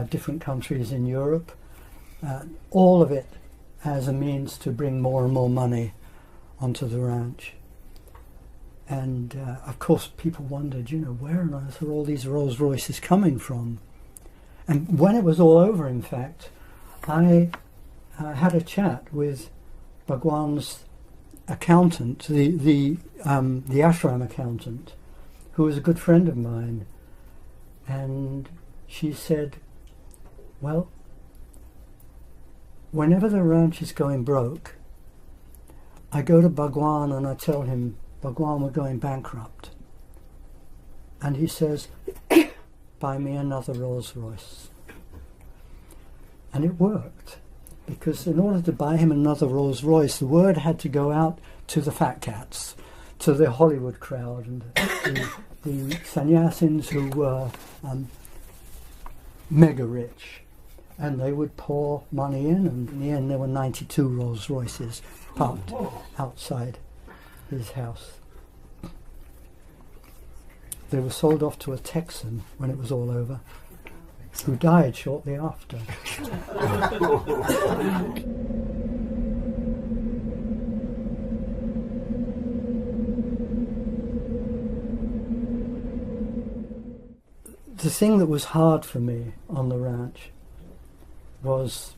different countries in Europe, all of it as a means to bring more and more money onto the ranch. And of course people wondered, where on earth are all these Rolls Royces coming from? And when it was all over, in fact, I had a chat with Bhagwan's accountant, the ashram accountant, who was a good friend of mine. And she said, well, whenever the ranch is going broke, I go to Bhagwan and I tell him, Bhagwan, we're going bankrupt. And he says, buy me another Rolls Royce. And it worked, because in order to buy him another Rolls Royce, the word had to go out to the fat cats, to the Hollywood crowd, and the sannyasins who were mega rich. And they would pour money in, and in the end there were 92 Rolls Royces parked outside his house. They were sold off to a Texan when it was all over, who died shortly after. The thing that was hard for me on the ranch was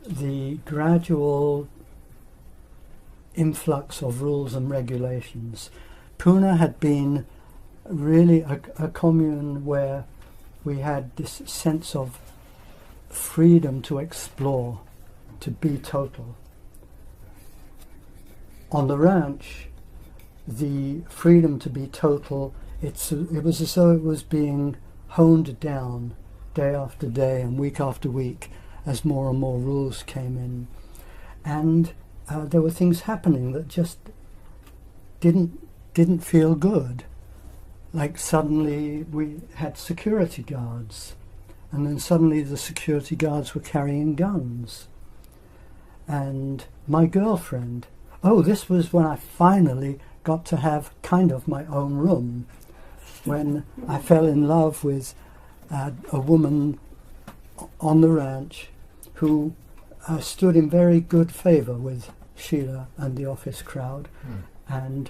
the gradual influx of rules and regulations. Pune had been really a commune where we had this sense of freedom to explore, to be total. On the ranch, the freedom to be total, it was as though it was being honed down day after day and week after week as more and more rules came in. And there were things happening that just didn't feel good. Like suddenly we had security guards, and then suddenly the security guards were carrying guns. And my girlfriend, this was when I finally got to have kind of my own room, when I fell in love with a woman on the ranch who stood in very good favour with Sheila and the office crowd, and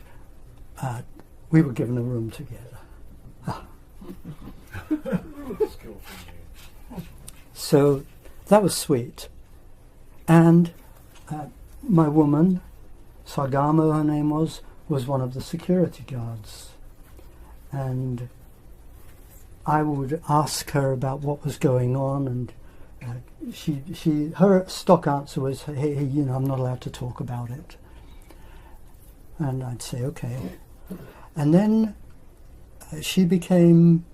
we were given a room together. So that was sweet. And my woman, Sargamo her name was one of the security guards. And I would ask her about what was going on, and her stock answer was, hey, I'm not allowed to talk about it. And I'd say, okay. And then she became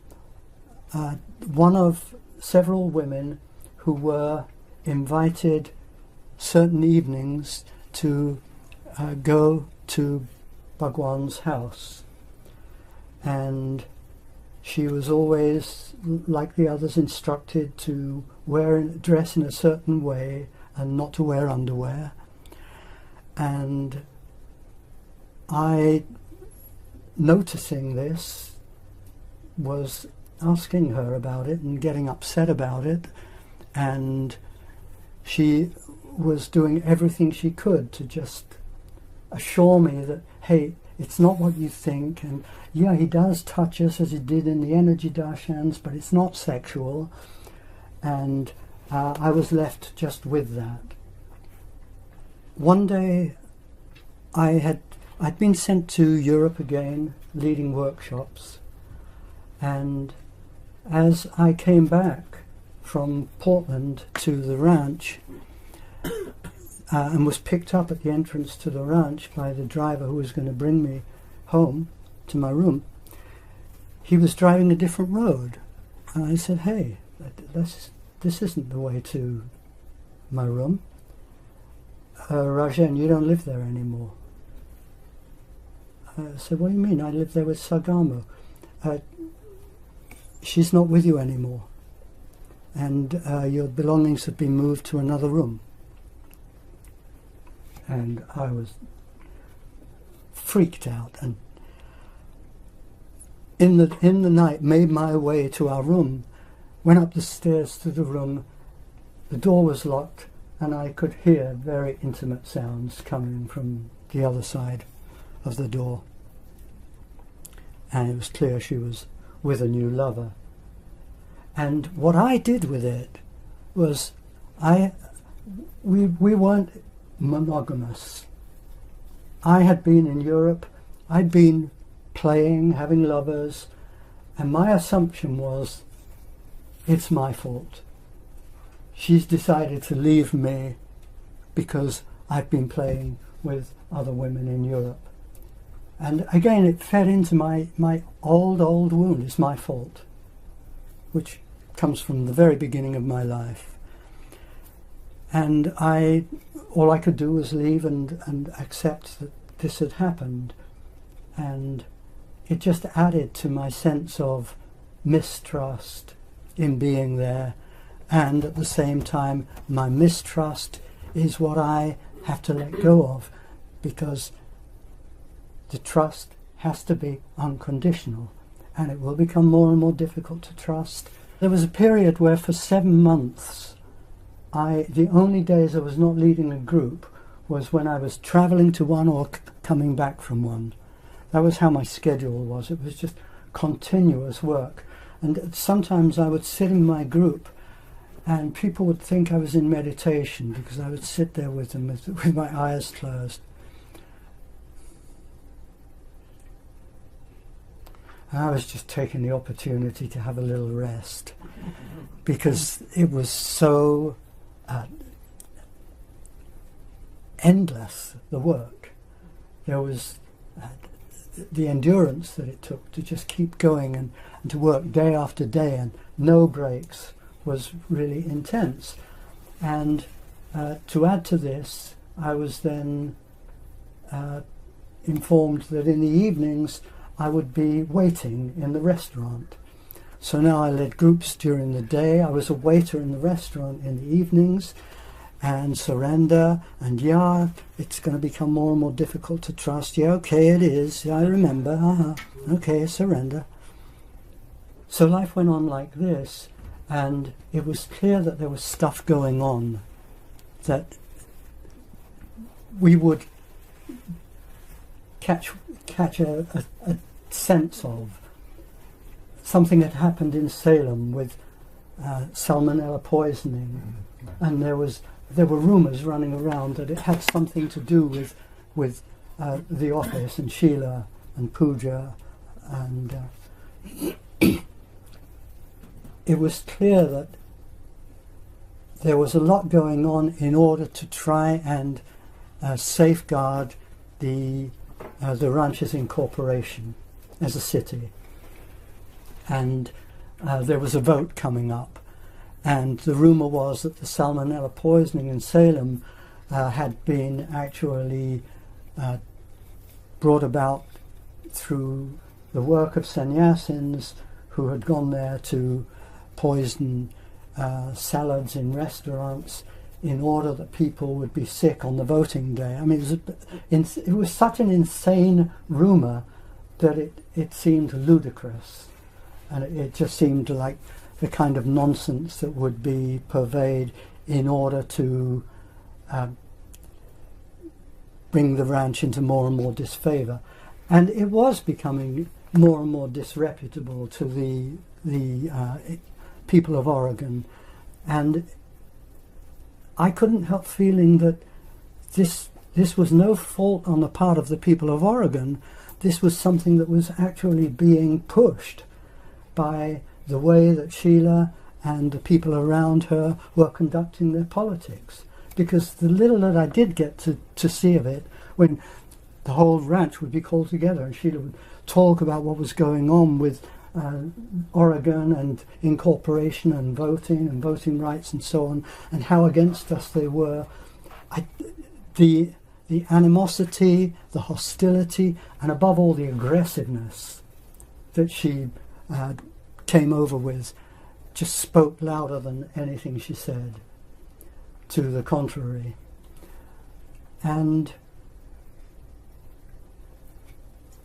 one of several women who were invited certain evenings to go to Bhagwan's house. And she was always, like the others, instructed to dress in a certain way and not to wear underwear. And I, noticing this, was asking her about it and getting upset about it, and she was doing everything she could to just assure me that, hey, it's not what you think, and yeah, he does touch us as he did in the energy darshans, but it's not sexual. And I was left just with that. One day I'd been sent to Europe again, leading workshops, and as I came back from Portland to the ranch and was picked up at the entrance to the ranch by the driver who was going to bring me home to my room, he was driving a different road. And I said, hey, this isn't the way to my room. Rajan, you don't live there anymore. I said, what do you mean? I live there with Sargamo. She's not with you anymore, and your belongings have been moved to another room. And I was freaked out, and in the night made my way to our room, went up the stairs to the room. The door was locked, and I could hear very intimate sounds coming from the other side of the door. And it was clear she was with a new lover. And what I did with it was, we weren't monogamous. I had been in Europe, I'd been playing, having lovers, and my assumption was, it's my fault. She's decided to leave me because I've been playing with other women in Europe. And again, it fed into my old wound. It's my fault, which comes from the very beginning of my life. And all I could do was leave and accept that this had happened. And it just added to my sense of mistrust in being there. And at the same time, my mistrust is what I have to let go of, because the trust has to be unconditional, and it will become more and more difficult to trust. There was a period where for 7 months, the only days I was not leading a group was when I was travelling to one or coming back from one. That was how my schedule was. It was just continuous work. And sometimes I would sit in my group and people would think I was in meditation, because I would sit there with them with my eyes closed. And I was just taking the opportunity to have a little rest, because it was so endless, the work. There was the endurance that it took to just keep going and to work day after day and no breaks was really intense. And to add to this, I was then informed that in the evenings I would be waiting in the restaurant. So now I led groups during the day. I was a waiter in the restaurant in the evenings, and surrender, and it's going to become more and more difficult to trust. Yeah, okay, it is. Yeah, I remember. Okay, surrender. So life went on like this, and it was clear that there was stuff going on that we would catch a sense of. Something had happened in Salem with salmonella poisoning, and there were rumours running around that it had something to do with the office and Sheila and Puja, and it was clear that there was a lot going on in order to try and safeguard the ranch's incorporation as a city. And there was a vote coming up, and the rumour was that the salmonella poisoning in Salem had been actually brought about through the work of sannyasins who had gone there to poison salads in restaurants in order that people would be sick on the voting day. I mean, it was such an insane rumour that it seemed ludicrous. And it just seemed like the kind of nonsense that would be purveyed in order to bring the ranch into more and more disfavour. And it was becoming more and more disreputable to the people of Oregon. And I couldn't help feeling that this was no fault on the part of the people of Oregon. This was something that was actually being pushed by the way that Sheila and the people around her were conducting their politics. Because the little that I did get to see of it, when the whole ranch would be called together and Sheila would talk about what was going on with Oregon and incorporation and voting rights and so on, and how against us they were, the animosity, the hostility, and above all the aggressiveness that she came over with just spoke louder than anything she said to the contrary. And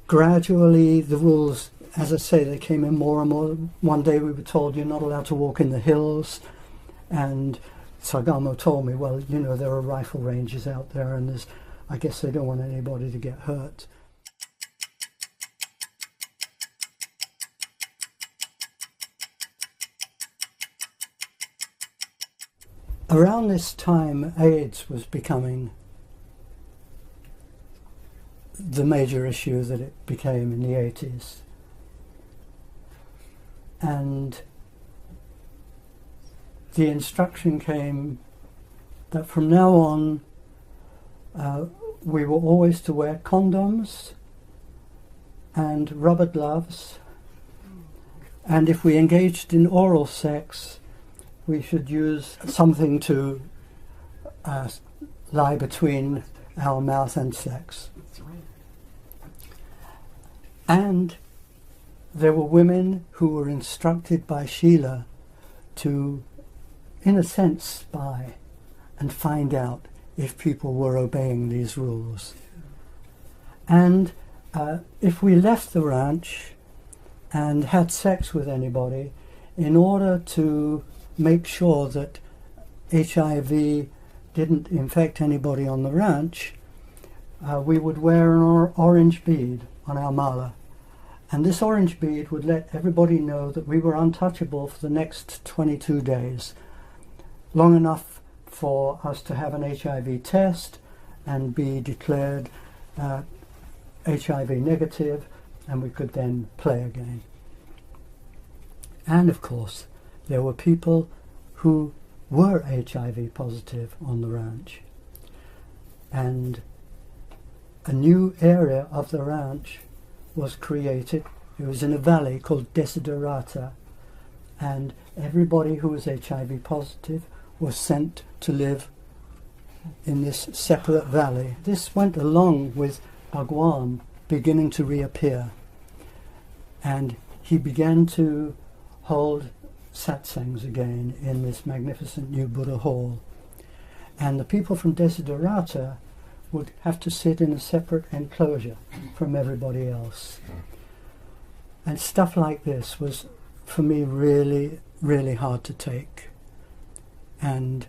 gradually the rules, as I say, they came in more and more. One day we were told you're not allowed to walk in the hills, and Sargamo told me, well, you know, there are rifle ranges out there, and I guess they don't want anybody to get hurt. Around this time, AIDS was becoming the major issue that it became in the 80s. And the instruction came that from now on we were always to wear condoms and rubber gloves, and if we engaged in oral sex, we should use something to lie between our mouth and sex. That's right. And there were women who were instructed by Srila to, in a sense, spy and find out if people were obeying these rules. And if we left the ranch and had sex with anybody, in order to make sure that HIV didn't infect anybody on the ranch, we would wear an orange bead on our mala. And this orange bead would let everybody know that we were untouchable for the next 22 days, long enough for us to have an HIV test and be declared HIV negative, and we could then play again. And of course, there were people who were HIV positive on the ranch. And a new area of the ranch was created. It was in a valley called Desiderata, and everybody who was HIV positive was sent to live in this separate valley. This went along with Bhagwan beginning to reappear, and he began to hold satsangs again in this magnificent new Buddha hall. And the people from Desiderata would have to sit in a separate enclosure from everybody else. And stuff like this was, for me, really, really hard to take. And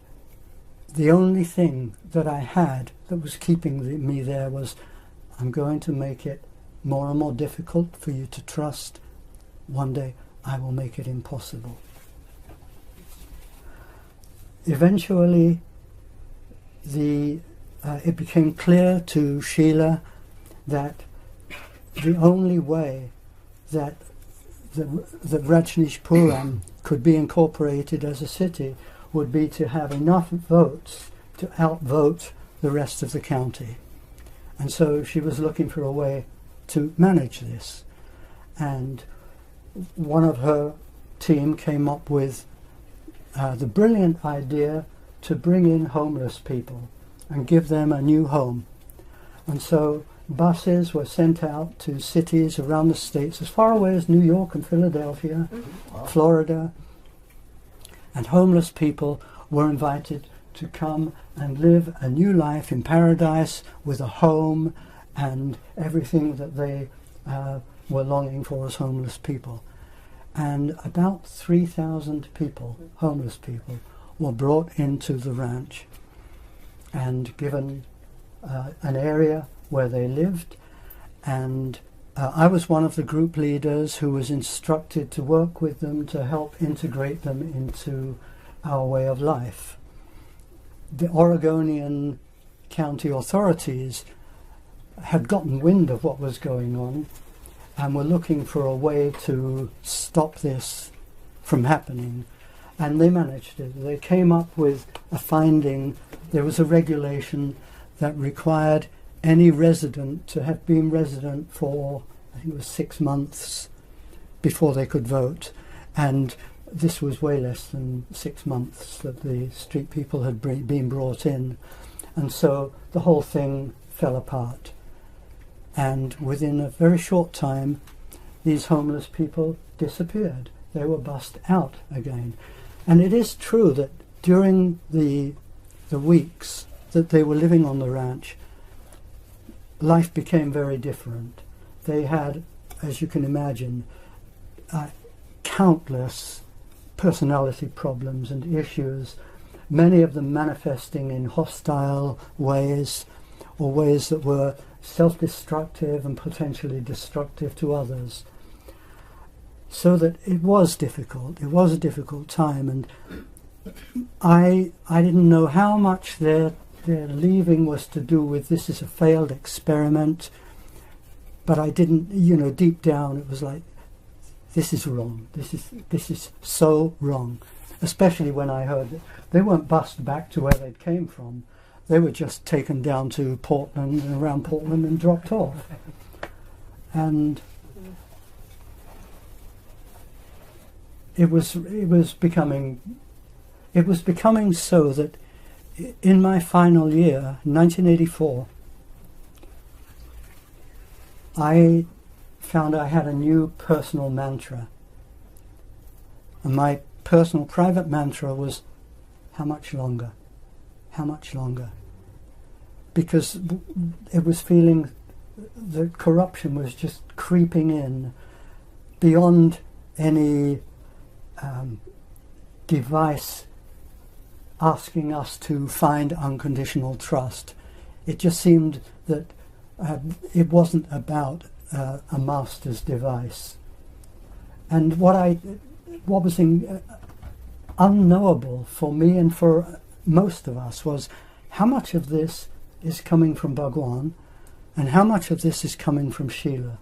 the only thing that I had that was keeping me there was, I'm going to make it more and more difficult for you to trust. One day I will make it impossible. Eventually, it became clear to Srila that the only way that Rajneeshpuram could be incorporated as a city would be to have enough votes to outvote the rest of the county. And so she was looking for a way to manage this. And one of her team came up with the brilliant idea to bring in homeless people and give them a new home. And so buses were sent out to cities around the states, as far away as New York and Philadelphia, Florida, and homeless people were invited to come and live a new life in paradise with a home and everything that they were longing for as homeless people. And about 3,000 people, homeless people, were brought into the ranch and given an area where they lived. And I was one of the group leaders who was instructed to work with them to help integrate them into our way of life. The Oregonian county authorities had gotten wind of what was going on and were looking for a way to stop this from happening. And they managed it. They came up with a finding. There was a regulation that required any resident to have been resident for, I think it was 6 months before they could vote. And this was way less than 6 months that the street people had been brought in. And so the whole thing fell apart. And within a very short time, these homeless people disappeared. They were bussed out again. And it is true that during the weeks that they were living on the ranch, life became very different. They had, as you can imagine, countless personality problems and issues, many of them manifesting in hostile ways or ways that were self-destructive and potentially destructive to others. So that it was difficult. It was a difficult time, and I didn't know how much their leaving was to do with this is a failed experiment, but I didn't, deep down it was like, this is wrong. This is so wrong. Especially when I heard that they weren't bussed back to where they came from. They were just taken down to Portland and around Portland and dropped off. And it was becoming so that in my final year, 1984, I found I had a new personal mantra. And my personal private mantra was, how much longer? How much longer? Because it was feeling that corruption was just creeping in beyond any device asking us to find unconditional trust. It just seemed that it wasn't about a master's device. And what was unknowable for me and for most of us was how much of this is coming from Bhagwan and how much of this is coming from Srila.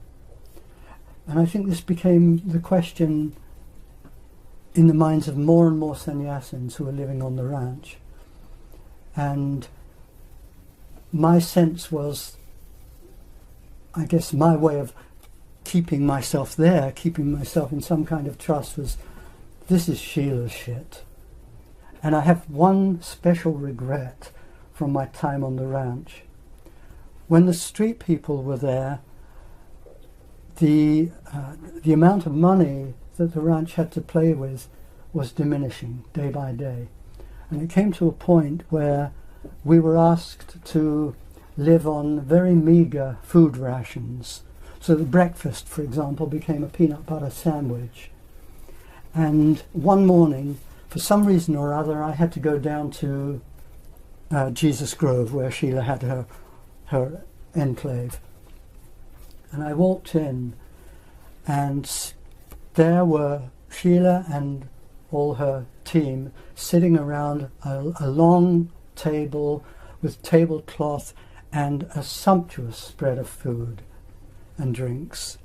And I think this became the question in the minds of more and more sannyasins who are living on the ranch. And my sense was, I guess my way of keeping myself there, keeping myself in some kind of trust was, this is Sheila's shit. And I have one special regret from my time on the ranch. When the street people were there, the amount of money that the ranch had to play with was diminishing day by day. And it came to a point where we were asked to live on very meagre food rations. So the breakfast, for example, became a peanut butter sandwich. And one morning, for some reason or other, I had to go down to Jesus Grove, where Sheila had her enclave. And I walked in, and there were Sheila and all her team sitting around a long table with tablecloth and a sumptuous spread of food and drinks.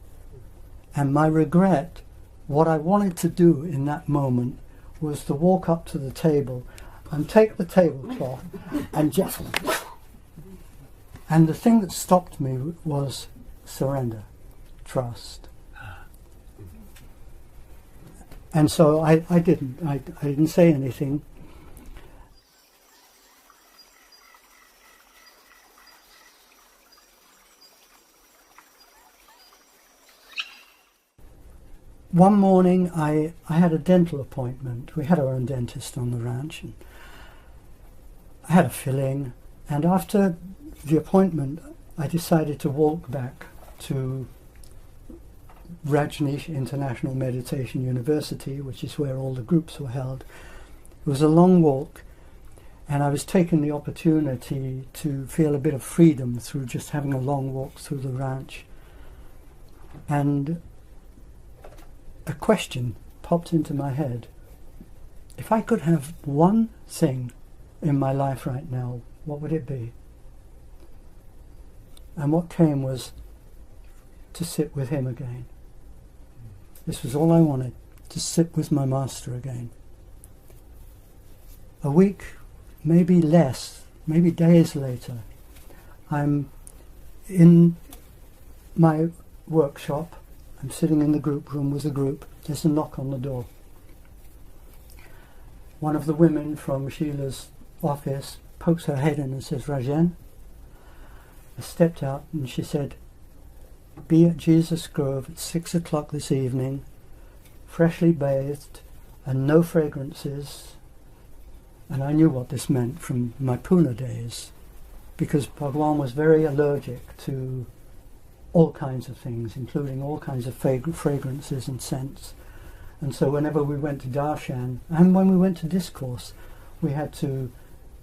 And my regret, what I wanted to do in that moment, was to walk up to the table and take the tablecloth and just... And the thing that stopped me was surrender, trust. And so I didn't say anything. One morning I had a dental appointment. We had our own dentist on the ranch, and I had a filling, and after the appointment I decided to walk back to Rajneesh International Meditation University, which is where all the groups were held. It was a long walk, and I was taking the opportunity to feel a bit of freedom through just having a long walk through the ranch. And a question popped into my head. If I could have one thing in my life right now, what would it be? And what came was to sit with him again. This was all I wanted, to sit with my master again. A week, maybe less, maybe days later, I'm in my workshop. I'm sitting in the group room with a group. There's a knock on the door. One of the women from Sheila's office pokes her head in and says, "Rajan." I stepped out and she said, "Be at Jesus Grove at 6 o'clock this evening, freshly bathed and no fragrances." And I knew what this meant from my Pune days, because Bhagwan was very allergic to all kinds of things, including all kinds of fragrances and scents. And so whenever we went to darshan, and when we went to discourse, we had to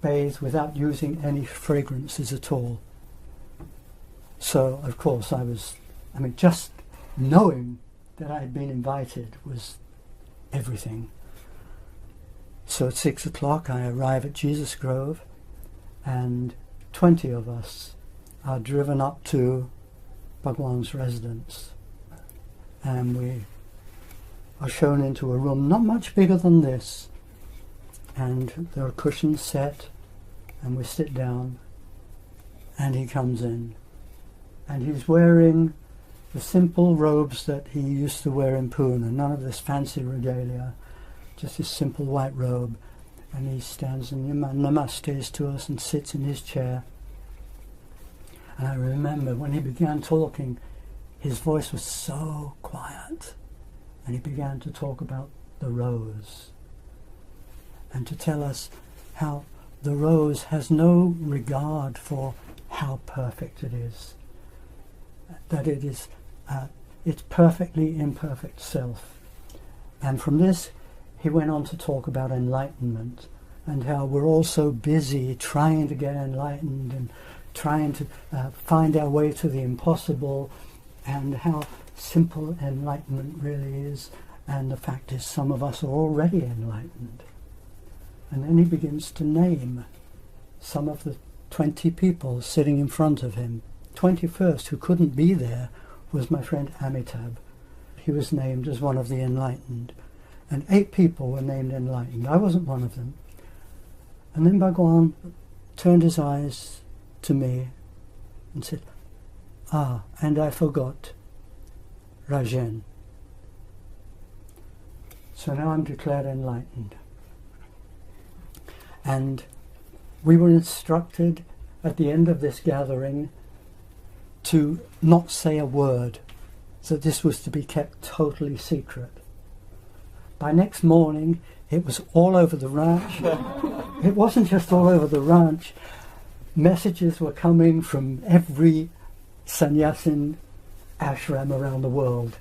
bathe without using any fragrances at all. So, of course, just knowing that I had been invited was everything. So at 6 o'clock I arrive at Jesus Grove, and 20 of us are driven up to Bhagwan's residence, and we are shown into a room not much bigger than this, and there are cushions set, and we sit down, and he comes in, and he's wearing the simple robes that he used to wear in Pune, none of this fancy regalia, just this simple white robe, And he stands and namastes to us and sits in his chair. And I remember when he began talking, his voice was so quiet. And he began to talk about the rose. And to tell us how the rose has no regard for how perfect it is. That it is its perfectly imperfect self. And from this, he went on to talk about enlightenment and how we're all so busy trying to get enlightened and trying to find our way to the impossible, and how simple enlightenment really is. And the fact is, some of us are already enlightened. And then he begins to name some of the 20 people sitting in front of him. 21st, who couldn't be there, was my friend Amitabh. He was named as one of the enlightened. And 8 people were named enlightened. I wasn't one of them. And then Bhagwan turned his eyes to me and said, and I forgot Rajen. So now I'm declared enlightened. And we were instructed at the end of this gathering to not say a word, so this was to be kept totally secret. By next morning, it was all over the ranch. It wasn't just all over the ranch. Messages were coming from every sannyasin ashram around the world.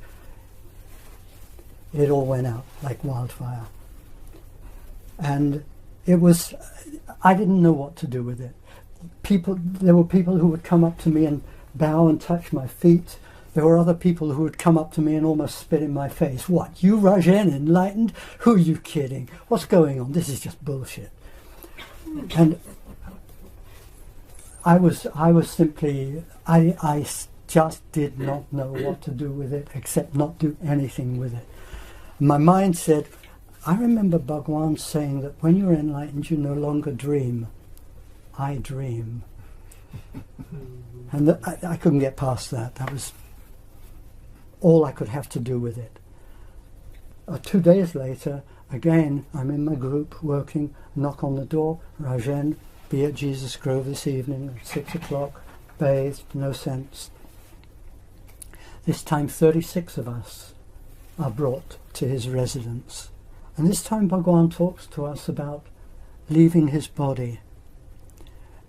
It all went out like wildfire. And it was, I didn't know what to do with it. There were people who would come up to me and bow and touch my feet. There were other people who would come up to me and almost spit in my face. What, you Rajen enlightened? Who are you kidding? What's going on? This is just bullshit. And I just did not know what to do with it, except not do anything with it. My mind said, I remember Bhagwan saying that when you're enlightened, you no longer dream. I dream. And I couldn't get past that. That was all I could have to do with it. 2 days later, again, I'm in my group working, knock on the door, Rajen, be at Jesus Grove this evening at 6 o'clock, bathed, no sense. This time 36 of us are brought to his residence. And this time Bhagwan talks to us about leaving his body,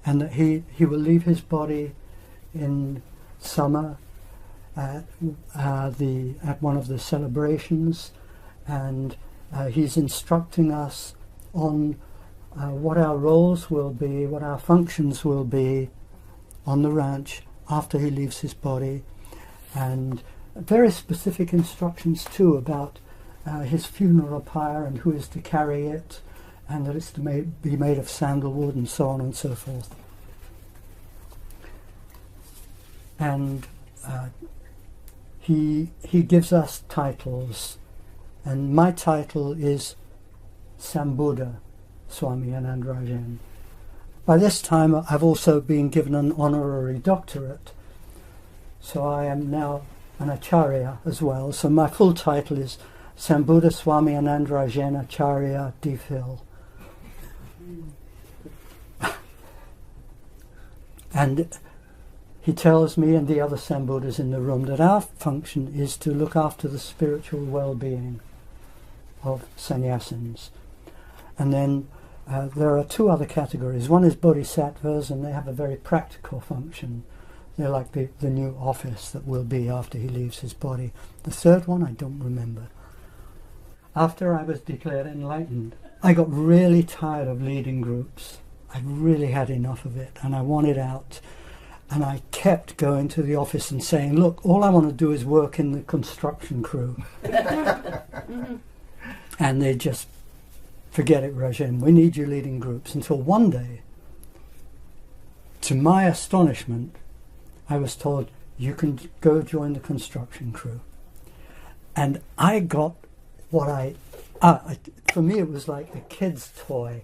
and that he will leave his body in summer at one of the celebrations, and he's instructing us on what our roles will be, what our functions will be on the ranch after he leaves his body, and very specific instructions too about his funeral pyre and who is to carry it, and that it's to be made of sandalwood and so on and so forth. And he gives us titles, and my title is Sambuddha Swami Anandrajan. By this time I've also been given an honorary doctorate, so I am now an Acharya as well. So my full title is Sambuddha Swami Anandrajan Acharya D.Phil. And he tells me and the other Sambuddhas in the room that our function is to look after the spiritual well-being of sannyasins. And then there are 2 other categories. One is bodhisattvas, and they have a very practical function. They're like the new office that will be after he leaves his body. The third one I don't remember. After I was declared enlightened, I got really tired of leading groups. I really had enough of it, and I wanted out. And I kept going to the office and saying, look, all I want to do is work in the construction crew. And they just, forget it, Rajen, we need you leading groups. Until one day, to my astonishment, I was told, you can go join the construction crew. And I got what for me it was like a kid's toy.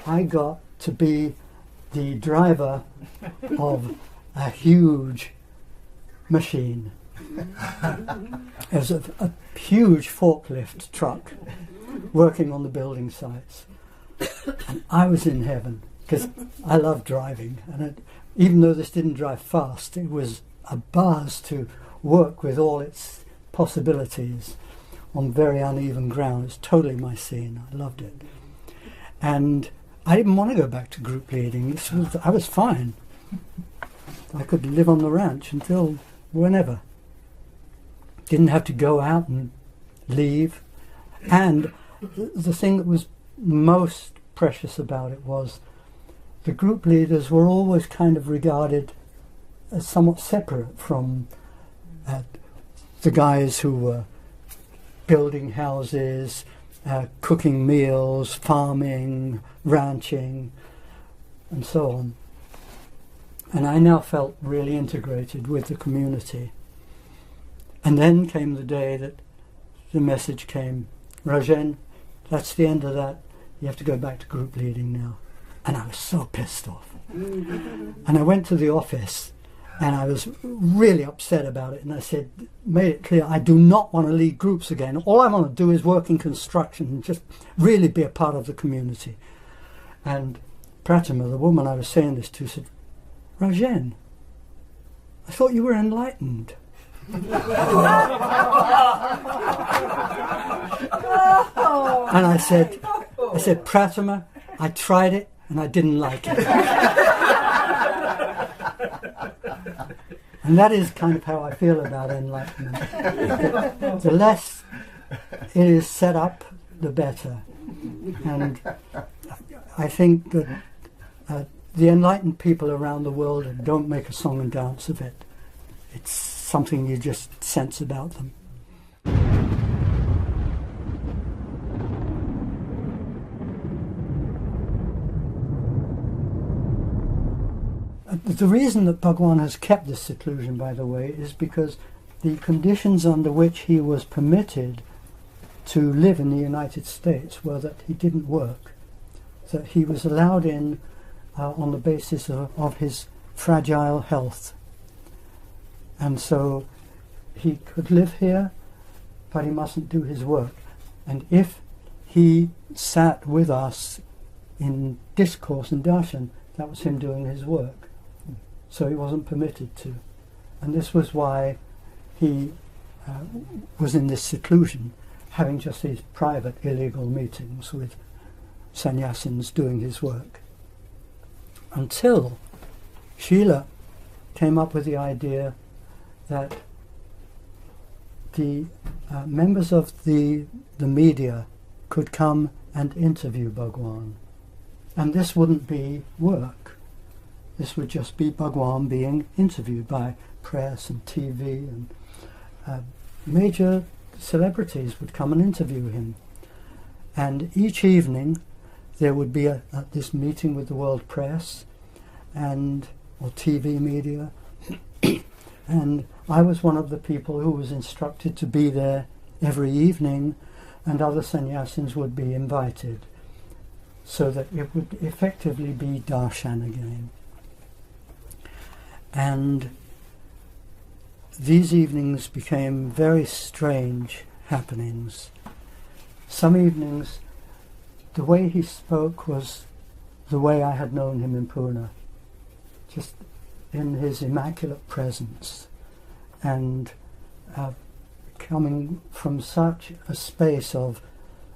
I got to be the driver of a huge machine. It was a huge forklift truck working on the building sites. And I was in heaven, because I love driving. And even though this didn't drive fast, it was a buzz to work with all its possibilities on very uneven ground. It's totally my scene. I loved it. And I didn't want to go back to group leading. I was fine. I could live on the ranch until whenever. Didn't have to go out and leave. And the thing that was most precious about it was the group leaders were always kind of regarded as somewhat separate from the guys who were building houses, cooking meals, farming, ranching, and so on. And I now felt really integrated with the community. And then came the day that the message came, Rajen, that's the end of that. You have to go back to group leading now. And I was so pissed off. And I went to the office and I was really upset about it. And I said, made it clear, I do not want to lead groups again. All I want to do is work in construction and just really be a part of the community. And Pratima, the woman I was saying this to, said, Rajen, I thought you were enlightened. And I said, Pratima, I tried it and I didn't like it. And that is kind of how I feel about enlightenment. The less it is set up, the better. And I think that the enlightened people around the world don't make a song and dance of it. It's something you just sense about them. The reason that Bhagwan has kept this seclusion, by the way, is because the conditions under which he was permitted to live in the United States were that he didn't work, that he was allowed in on the basis of his fragile health. And so he could live here, but he mustn't do his work. And if he sat with us in discourse and darshan, that was him doing his work. So he wasn't permitted to. And this was why he was in this seclusion, having just these private illegal meetings with sannyasins doing his work. Until Srila came up with the idea that the members of the media could come and interview Bhagwan. And this wouldn't be work. This would just be Bhagwan being interviewed by press and TV, and major celebrities would come and interview him. And each evening there would be this meeting with the world press or TV media. And I was one of the people who was instructed to be there every evening, and other sannyasins would be invited, so that it would effectively be darshan again. And these evenings became very strange happenings. Some evenings, the way he spoke was the way I had known him in Pune, just in his immaculate presence, and coming from such a space of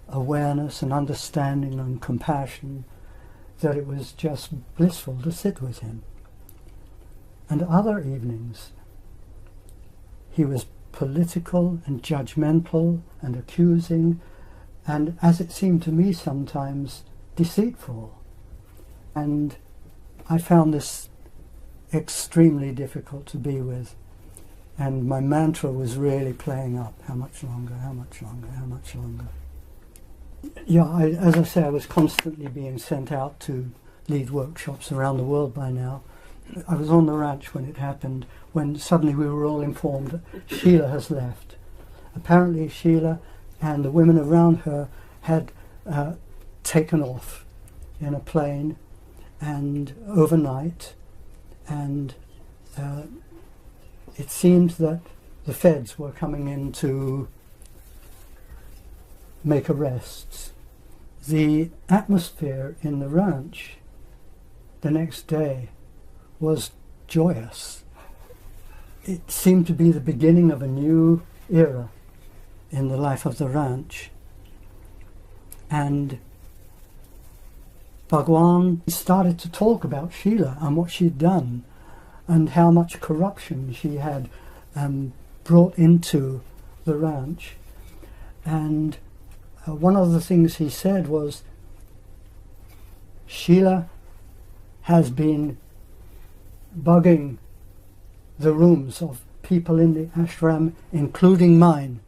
awareness and understanding and compassion that it was just blissful to sit with him. And other evenings, he was political and judgmental and accusing, and as it seemed to me sometimes, deceitful. And I found this extremely difficult to be with. And my mantra was really playing up, how much longer, how much longer, how much longer. Yeah, as I say, I was constantly being sent out to lead workshops around the world by now. I was on the ranch when it happened, when suddenly we were all informed that Srila has left. Apparently Srila and the women around her had taken off in a plane and overnight, and it seemed that the feds were coming in to make arrests. the atmosphere in the ranch the next day was joyous. It seemed to be the beginning of a new era in the life of the ranch. And Bhagwan started to talk about Sheila and what she'd done and how much corruption she had brought into the ranch. And one of the things he said was, Sheila has been bugging the rooms of people in the ashram, including mine,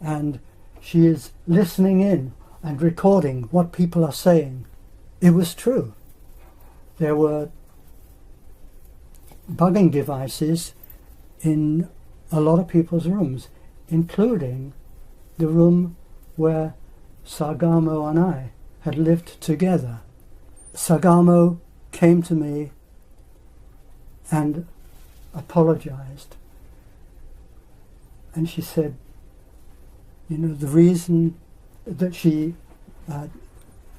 and she is listening in and recording what people are saying. It was true. There were bugging devices in a lot of people's rooms, including the room where Sagamo and I had lived together. Sagamo came to me and apologized. And she said, you know, the reason that she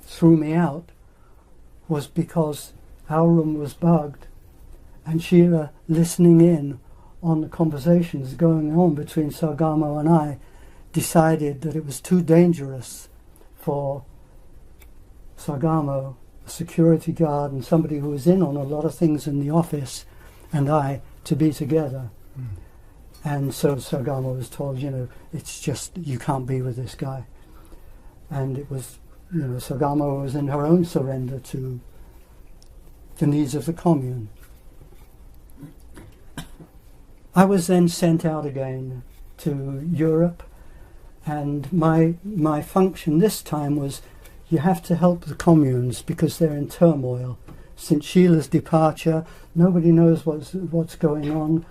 threw me out was because our room was bugged, and Sheila, listening in on the conversations going on between Sagamo and I, decided that it was too dangerous for Sagamo, a security guard and somebody who was in on a lot of things in the office, and I to be together. And so Sagamo was told, you know, it's just, you can't be with this guy. And it was, you know, Sagamo was in her own surrender to the needs of the commune. I was then sent out again to Europe, and my function this time was, you have to help the communes because they're in turmoil. Since Sheila's departure, nobody knows what's going on,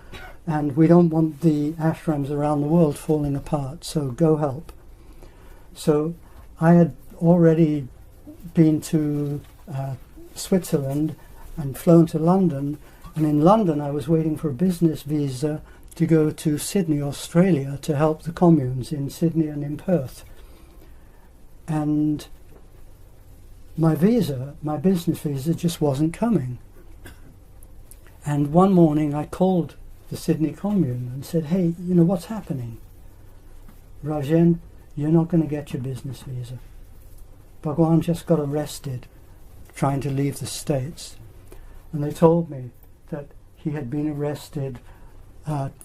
and we don't want the ashrams around the world falling apart, so go help. So I had already been to Switzerland and flown to London, and in London I was waiting for a business visa to go to Sydney, Australia, to help the communes in Sydney and in Perth. And my visa, my business visa, just wasn't coming. And one morning I called the Sydney commune and said, hey, you know, what's happening? Rajan, you're not going to get your business visa. Bhagwan just got arrested trying to leave the States. And they told me that he had been arrested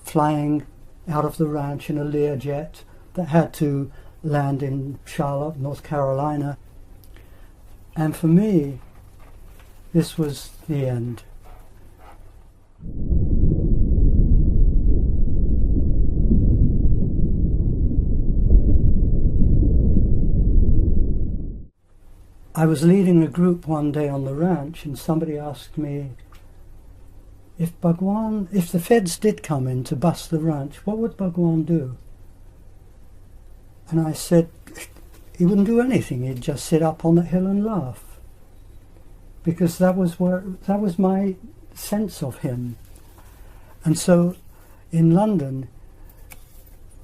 flying out of the ranch in a Learjet that had to land in Charlotte, North Carolina. And for me, this was the end. I was leading a group one day on the ranch, and somebody asked me, if the feds did come in to bust the ranch, what would Bhagwan do? And I said, he wouldn't do anything, he'd just sit up on the hill and laugh. Because that was my sense of him. And so in London,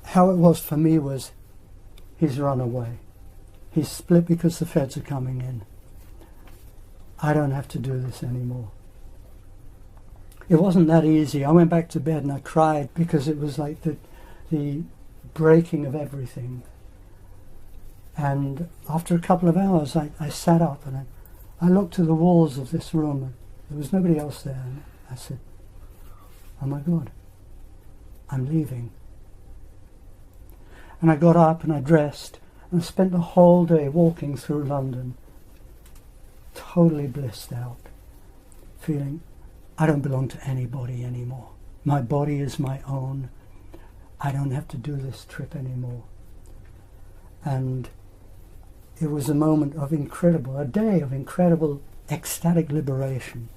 how it was for me was, he's run away. He's split because the feds are coming in. I don't have to do this anymore. It wasn't that easy. I went back to bed and I cried because it was like the breaking of everything. And after a couple of hours, I sat up and I looked to the walls of this room. And there was nobody else there. And I said, oh my God, I'm leaving. And I got up and I dressed. And I spent the whole day walking through London, totally blissed out, feeling I don't belong to anybody anymore. My body is my own. I don't have to do this trip anymore. And it was a moment of a day of incredible ecstatic liberation.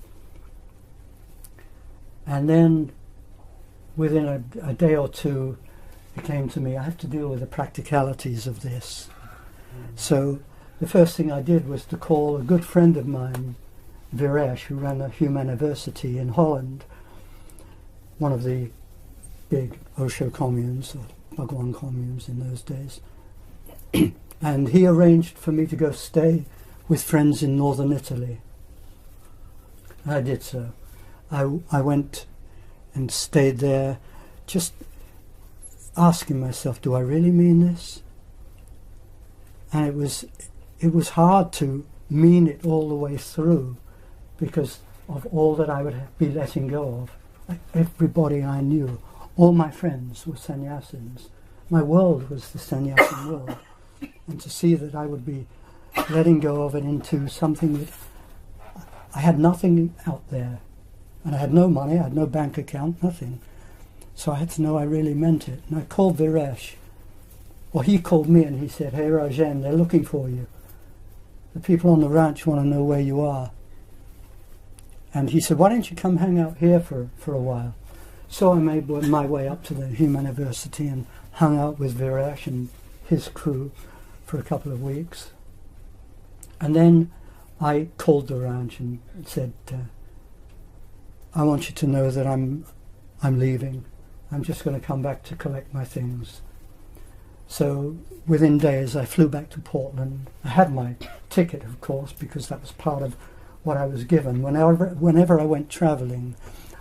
And then within a day or two, it came to me, I have to deal with the practicalities of this. So the first thing I did was to call a good friend of mine, Viresh, who ran a Humaniversity in Holland, one of the big Osho communes, or Bhagwan communes in those days. And he arranged for me to go stay with friends in northern Italy. I did so. I went and stayed there, just asking myself, do I really mean this? And it was hard to mean it all the way through because of all that I would be letting go of. Like everybody I knew, all my friends were sannyasins. My world was the sannyasin world. And to see that I would be letting go of it into something that I had nothing out there. And I had no money, I had no bank account, nothing. So I had to know I really meant it. And I called Viresh. Well, he called me and he said, "Hey Rajan, they're looking for you. The people on the ranch want to know where you are." And he said, "Why don't you come hang out here for a while?" So I made my way up to the Human University and hung out with Viresh and his crew for a couple of weeks. And then I called the ranch and said, "I want you to know that I'm leaving. I'm just going to come back to collect my things." So within days I flew back to Portland. I had my ticket, of course, because that was part of what I was given. Whenever I went traveling,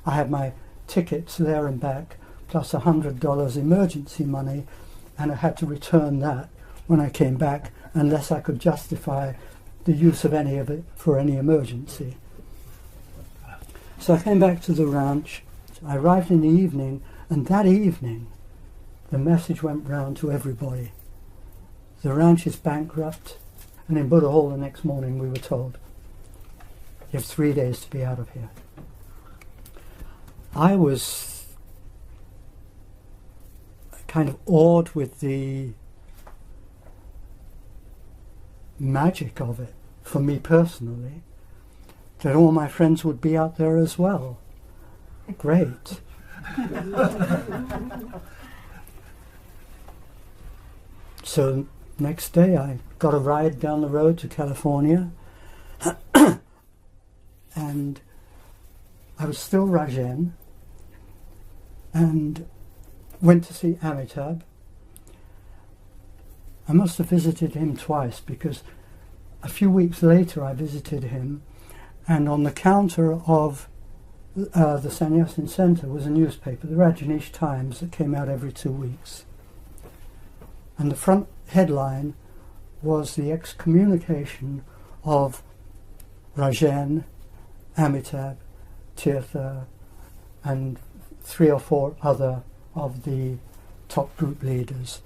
I had my tickets there and back, plus $100 emergency money, and I had to return that when I came back, unless I could justify the use of any of it for any emergency. So I came back to the ranch. I arrived in the evening, and that evening the message went round to everybody. The ranch is bankrupt, and in Buddha Hall the next morning we were told, "You have 3 days to be out of here." I was kind of awed with the magic of it, for me personally, that all my friends would be out there as well. Great. So next day I got a ride down the road to California and I was still Rajan and went to see Amitabh. I must have visited him twice because a few weeks later I visited him, and on the counter of the Sannyasin Center was a newspaper, the Rajneesh Times, that came out every 2 weeks. And the front headline was the excommunication of Rajan, Amitabh, Tirtha, and 3 or 4 other of the top group leaders.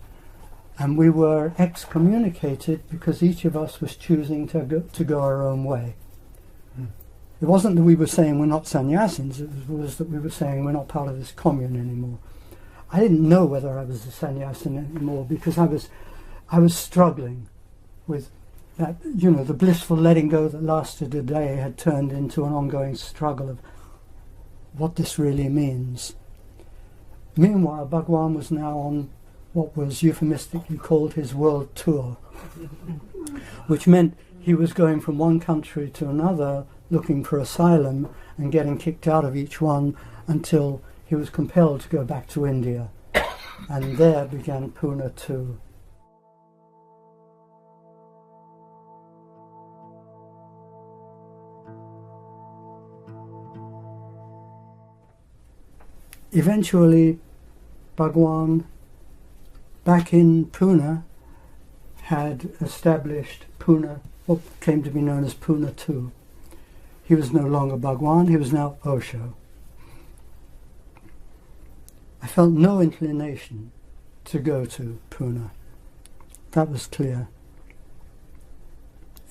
And we were excommunicated because each of us was choosing to go our own way. It wasn't that we were saying we're not sannyasins, it was that we were saying we're not part of this commune anymore. I didn't know whether I was a sannyasin anymore because I was struggling with that, the blissful letting go that lasted a day had turned into an ongoing struggle of what this really means. Meanwhile, Bhagwan was now on what was euphemistically called his world tour, which meant he was going from one country to another looking for asylum and getting kicked out of each one until he was compelled to go back to India. And there began Pune too. Eventually, Bhagwan, back in Pune, had established Pune, what came to be known as Pune too. He was no longer Bhagwan, he was now Osho. I felt no inclination to go to Pune. That was clear.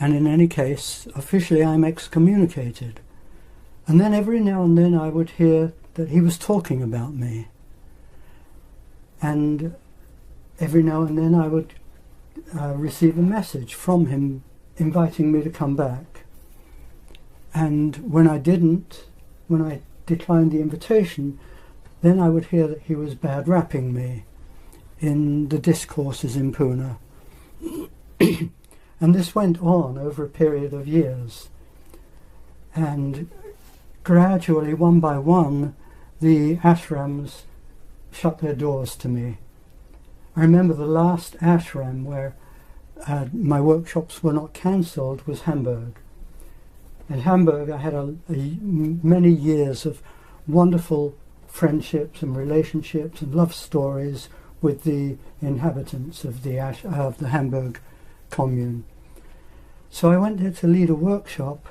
And in any case, officially I'm excommunicated. And then every now and then I would hear that he was talking about me. And every now and then I would receive a message from him inviting me to come back. And when I declined the invitation, then I would hear that he was bad-rapping me in the discourses in Pune. And this went on over a period of years. And gradually, one by one, the ashrams shut their doors to me. I remember the last ashram where my workshops were not cancelled was Hamburg. In Hamburg I had many years of wonderful friendships and relationships and love stories with the inhabitants of the Hamburg commune. So I went there to lead a workshop,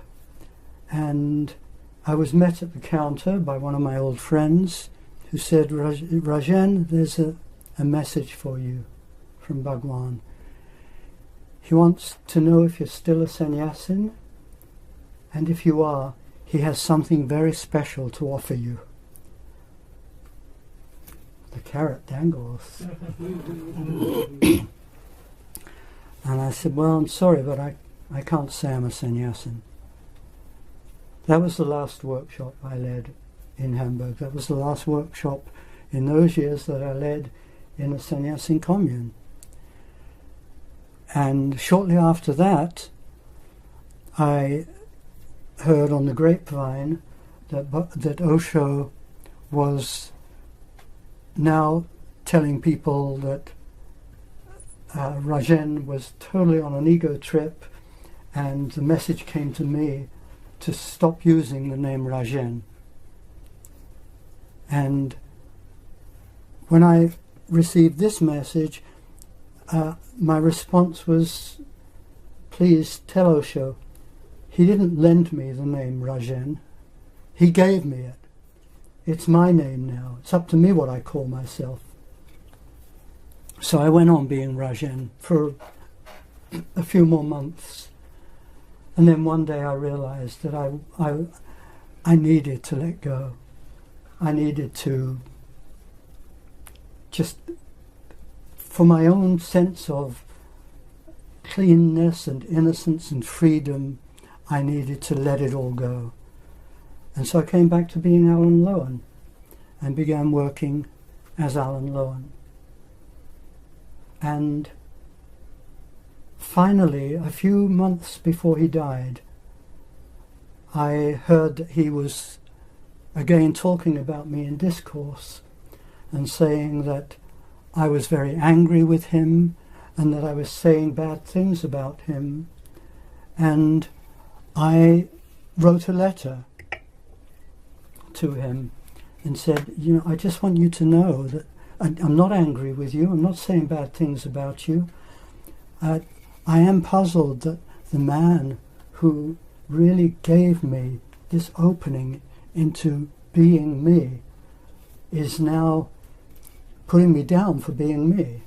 and I was met at the counter by one of my old friends who said, Rajen, there's a message for you from Bhagwan. He wants to know if you're still a sannyasin, and if you are, he has something very special to offer you. The carrot dangles. And I said, well, I'm sorry, but I can't say I'm a sannyasin. That was the last workshop I led in Hamburg. That was the last workshop in those years that I led in a sannyasin commune. And shortly after that, I heard on the grapevine that Osho was now telling people that Rajen was totally on an ego trip, and the message came to me to stop using the name Rajen. And when I received this message, my response was, please tell Osho, he didn't lend me the name Rajen, he gave me it. It's my name now. It's up to me what I call myself. So I went on being Rajen for a few more months. And then one day I realized that I needed to let go. I needed to just, for my own sense of cleanness and innocence and freedom, I needed to let it all go. And so I came back to being Alan Lowen and began working as Alan Lowen. And finally, a few months before he died, I heard that he was again talking about me in discourse and saying that I was very angry with him and that I was saying bad things about him. And I wrote a letter to him and said, you know, I just want you to know that I'm not angry with you, I'm not saying bad things about you. I am puzzled that the man who really gave me this opening into being me is now putting me down for being me.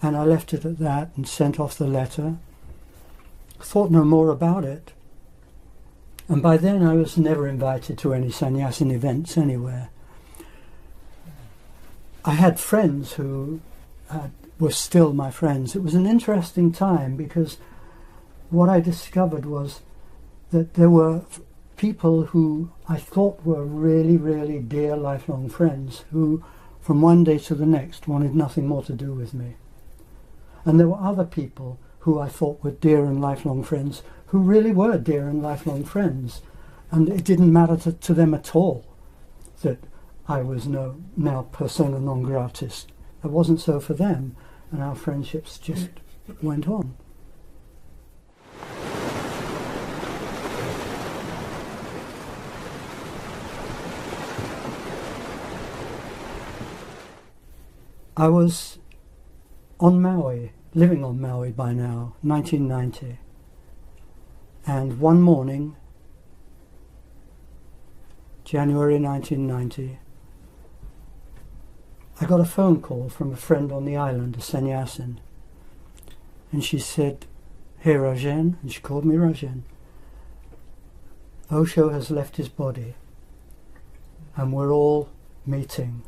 And I left it at that and sent off the letter, thought no more about it. And by then I was never invited to any sannyasin events anywhere. I had friends who were still my friends. It was an interesting time because what I discovered was that there were people who I thought were really, really dear lifelong friends who from one day to the next wanted nothing more to do with me. And there were other people who I thought were dear and lifelong friends who really were dear and lifelong friends, and it didn't matter to them at all that I was now persona non gratis. It wasn't so for them, and our friendships just went on. I was on Maui, living on Maui by now, 1990. And one morning, January 1990, I got a phone call from a friend on the island, a sannyasin. And she said, "Hey Rajen," and she called me Rajen, "Osho has left his body and we're all meeting.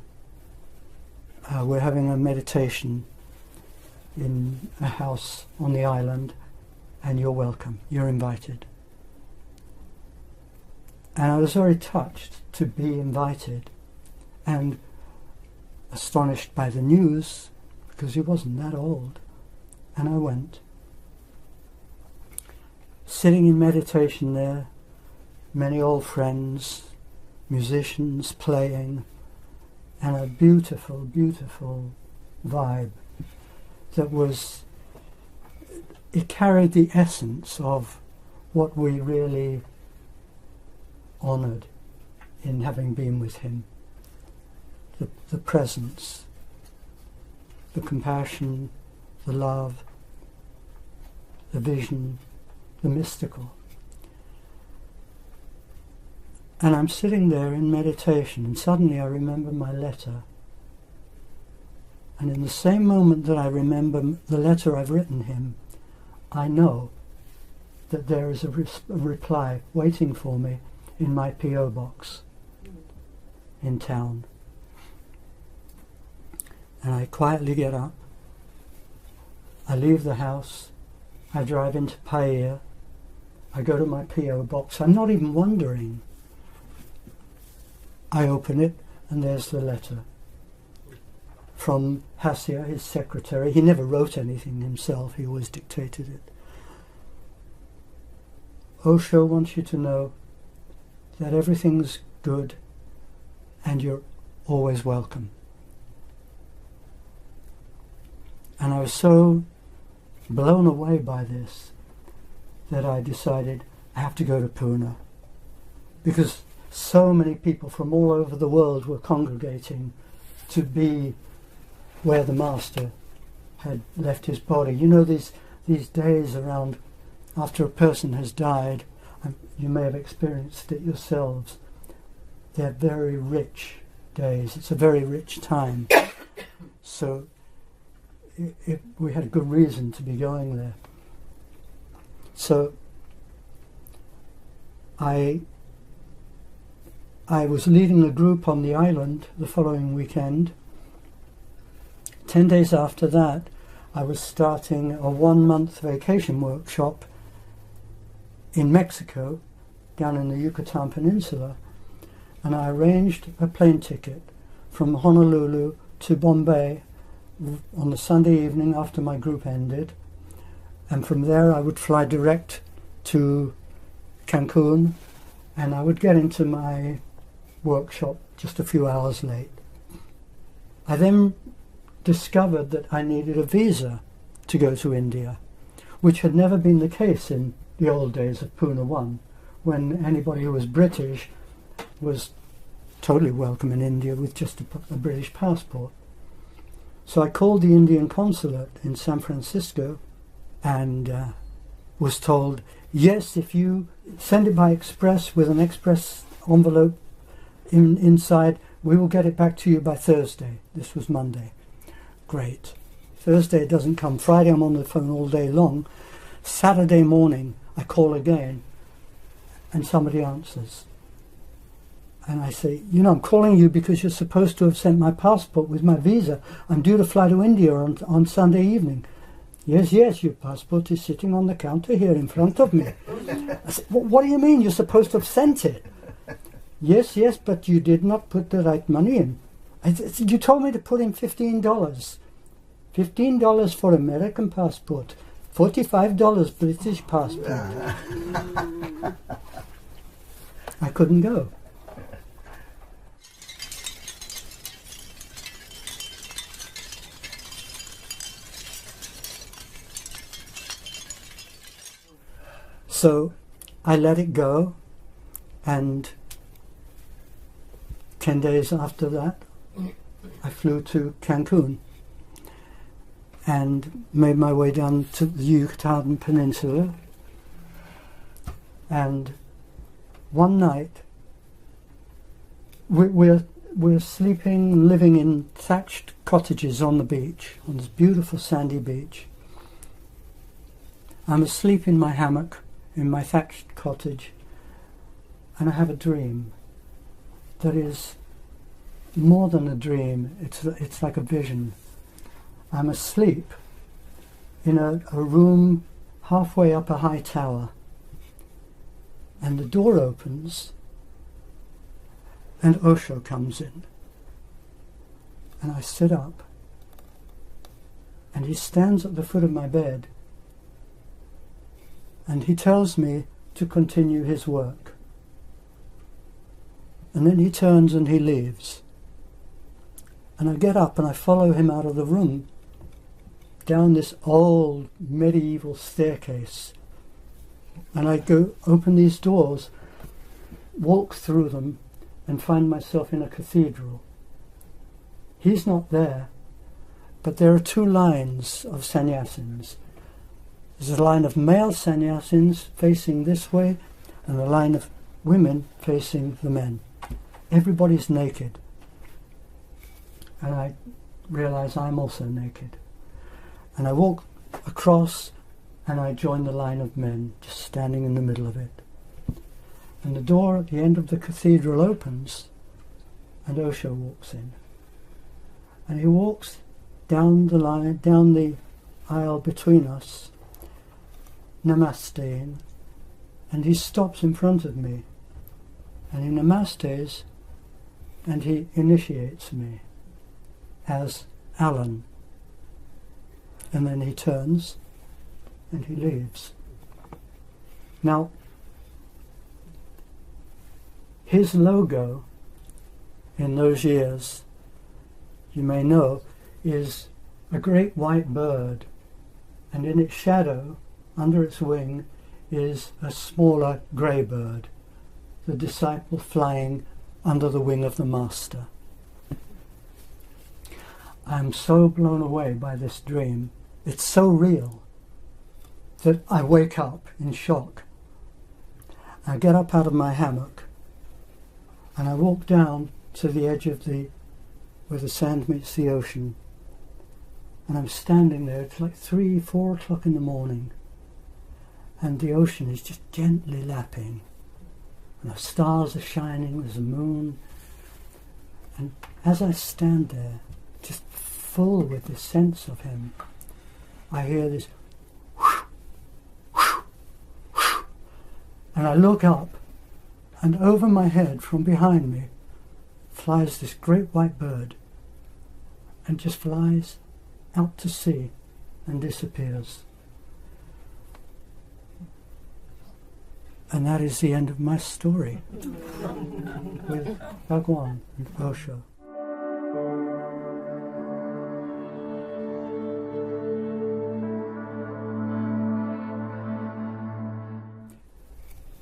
We're having a meditation in a house on the island, and you're welcome, you're invited." And I was very touched to be invited and astonished by the news, because he wasn't that old. And I went. Sitting in meditation there, many old friends, musicians playing, and a beautiful, beautiful vibe that was it carried the essence of what we really honoured in having been with him. The presence, the compassion, the love, the vision, the mystical. And I'm sitting there in meditation, and suddenly I remember my letter. And in the same moment that I remember the letter I've written him, I know that there is a reply waiting for me in my P.O. box in town. And I quietly get up, I leave the house, I drive into Paia, I go to my P.O. box, I'm not even wondering. I open it, and there's the letter from Hassia, his secretary. He never wrote anything himself, he always dictated it. Osho wants you to know that everything's good and you're always welcome. And I was so blown away by this that I decided I have to go to Pune, because so many people from all over the world were congregating to be where the master had left his body. You know, these days around after a person has died, you may have experienced it yourselves, they're very rich days. It's a very rich time. So we had a good reason to be going there. So I was leading a group on the island the following weekend. 10 days after that, I was starting a 1-month vacation workshop in Mexico, down in the Yucatan Peninsula, and I arranged a plane ticket from Honolulu to Bombay on the Sunday evening after my group ended, and from there I would fly direct to Cancun, and I would get into my workshop just a few hours late. I then discovered that I needed a visa to go to India, which had never been the case in the old days of Pune 1, when anybody who was British was totally welcome in India with just a British passport. So I called the Indian consulate in San Francisco and was told, yes, if you send it by express with an express envelope inside, we will get it back to you by Thursday. This was Monday. Great. Thursday it doesn't come. Friday I'm on the phone all day long. Saturday morning I call again and somebody answers. And I say, you know, I'm calling you because you're supposed to have sent my passport with my visa. I'm due to fly to India on Sunday evening. Yes, your passport is sitting on the counter here in front of me. I said, what do you mean you're supposed to have sent it? Yes, but you did not put the right money in. I said, you told me to put in $15. $15 for American passport. $45 British passport. I couldn't go. So I let it go, and 10 days after that I flew to Cancun and made my way down to the Yucatan Peninsula. And one night we're sleeping, living in thatched cottages on the beach, on this beautiful sandy beach. I'm asleep in my hammock in my thatched cottage, and I have a dream that is more than a dream. It's like a vision. I'm asleep in a room halfway up a high tower, and the door opens and Osho comes in, and I sit up and he stands at the foot of my bed and he tells me to continue his work, and then he turns and he leaves. And I get up and I follow him out of the room down this old medieval staircase, and I go open these doors, walk through them, and find myself in a cathedral. He's not there, but there are two lines of sannyasins. There's a line of male sannyasins facing this way, and a line of women facing the men. Everybody's naked. And I realize I'm also naked. And I walk across, and I join the line of men, just standing in the middle of it. And the door at the end of the cathedral opens, and Osho walks in. And he walks down the line, down the aisle between us, namasteing, and he stops in front of me, and he namastes, and he initiates me as Alan. And then he turns, and he leaves. Now, his logo in those years, you may know, is a great white bird, and in its shadow, under its wing, is a smaller grey bird, the disciple flying under the wing of the master. I am so blown away by this dream. It's so real that I wake up in shock. I get up out of my hammock and I walk down to the edge of where the sand meets the ocean, and I'm standing there. It's like 3, 4 o'clock in the morning, and the ocean is just gently lapping, and the stars are shining, there's a moon, and as I stand there, just full with this sense of him, I hear this whoosh, whoosh, whoosh, and I look up, and over my head, from behind me, flies this great white bird, and just flies out to sea and disappears. And that is the end of my story with Bhagwan and Osho.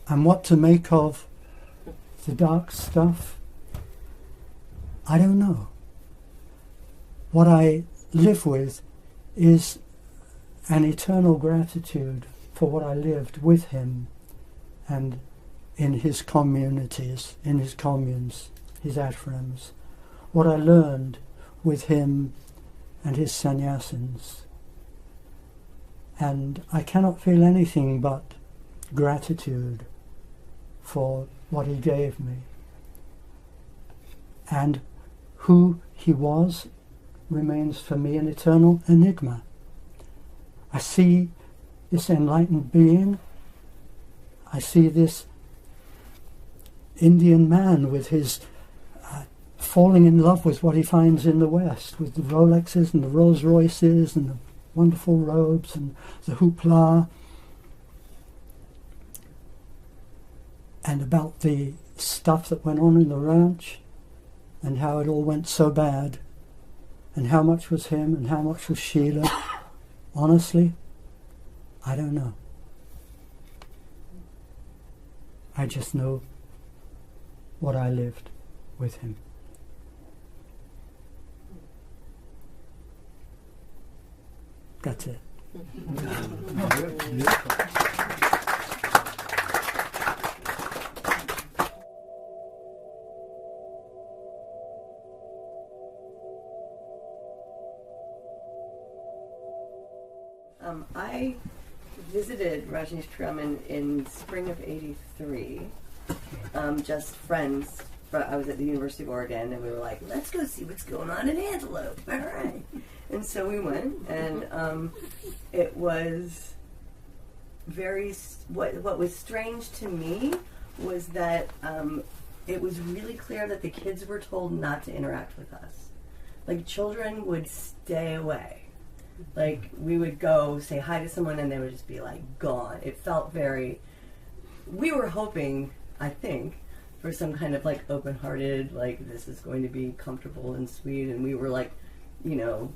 And what to make of the dark stuff, I don't know. What I live with is an eternal gratitude for what I lived with him and in his communities, in his communes, his ashrams. What I learned with him and his sannyasins. And I cannot feel anything but gratitude for what he gave me. And who he was remains for me an eternal enigma. I see this enlightened being. I see this Indian man with his falling in love with what he finds in the West, with the Rolexes and the Rolls Royces and the wonderful robes and the hoopla, and about the stuff that went on in the ranch and how it all went so bad, and how much was him and how much was Sheila. Honestly, I don't know. I just know what I lived with him. That's it. I visited Rajneeshpuram in spring of '83. Just friends. I was at the University of Oregon, and we were like, let's go see what's going on in Antelope. All right. And so we went, and it was very... What was strange to me was that it was really clear that the kids were told not to interact with us. Like, children would stay away. Like, we would go say hi to someone and they would just be like gone. It felt very... We were hoping, I think, for some kind of like open-hearted, like this is going to be comfortable and sweet, and we were like, you know,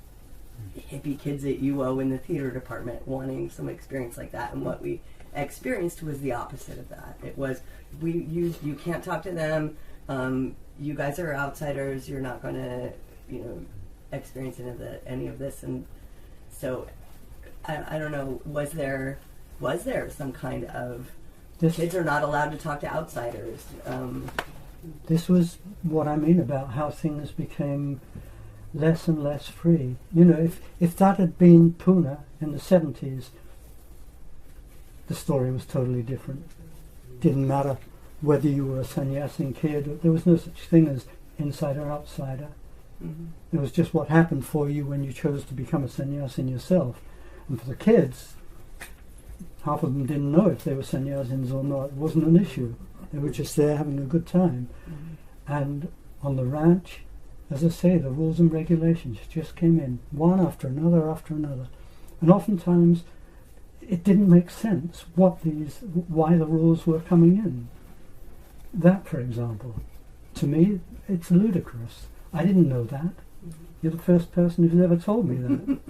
hippie kids at UO in the theater department wanting some experience like that, and what we experienced was the opposite of that. It was, you can't talk to them, you guys are outsiders, you're not going to, experience any of this. And so I don't know, was there some kind of kids are not allowed to talk to outsiders? This was what I mean about how things became less and less free. If that had been Pune in the 70s, the story was totally different. Didn't matter whether you were a sannyasin kid. There was no such thing as insider outsider. Mm-hmm. It was just what happened for you when you chose to become a sannyasin yourself. And for the kids, half of them didn't know if they were sannyasins or not. It wasn't an issue. They were just there having a good time. Mm-hmm. And on the ranch, as I say, the rules and regulations just came in, one after another after another. And oftentimes, it didn't make sense why the rules were coming in. That, for example, to me, it's ludicrous. I didn't know that. Mm-hmm. You're the first person who's ever told me that.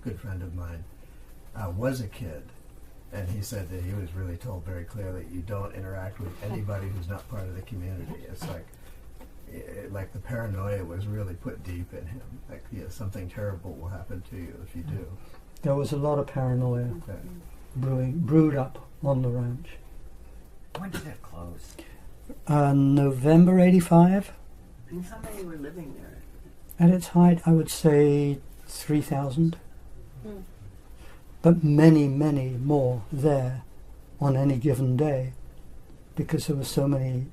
Good friend of mine was a kid, and he said that he was really told very clearly, you don't interact with anybody who's not part of the community. It's like the paranoia was really put deep in him. Like, something terrible will happen to you if you do. There was a lot of paranoia brewed up on the ranch. When did it close? November 85. And how many were living there? At its height, I would say 3,000. But many, many more there on any given day, because there were so many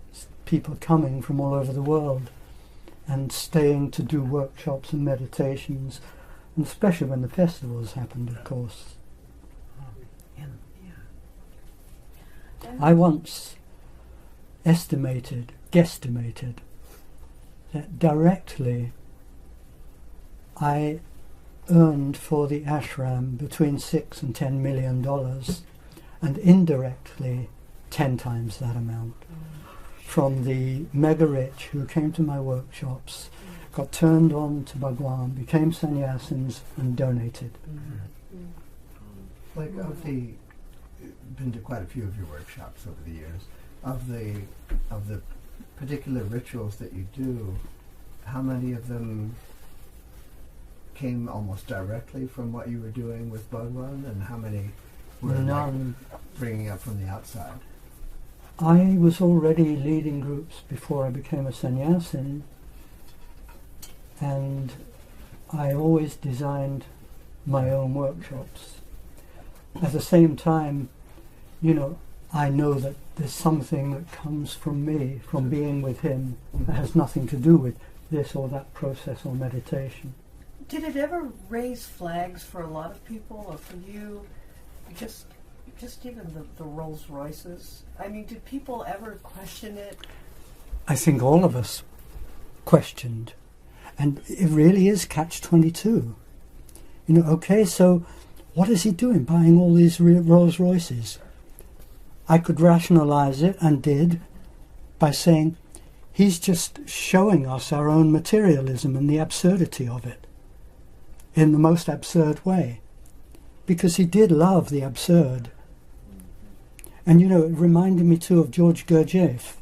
people coming from all over the world and staying to do workshops and meditations, and especially when the festivals happened, of course. I once guesstimated that directly I earned for the ashram between $6 and $10 million, and indirectly 10 times that amount, from the mega rich who came to my workshops, got turned on to Bhagwan, became sannyasins, and donated. Like, been to quite a few of your workshops over the years. Of the particular rituals that you do, how many of them came almost directly from what you were doing with Bhagwan, and how many were bringing up from the outside? I was already leading groups before I became a sannyasin, and I always designed my own workshops. At the same time, I know that there's something that comes from me, from being with him, that has nothing to do with this or that process or meditation. Did it ever raise flags for a lot of people, or for you, just even the Rolls Royces? I mean, did people ever question it? I think all of us questioned. And it really is catch-22. Okay, so what is he doing, buying all these Rolls Royces? I could rationalize it, and did, by saying he's just showing us our own materialism and the absurdity of it in the most absurd way, because he did love the absurd. And it reminded me too of George Gurdjieff,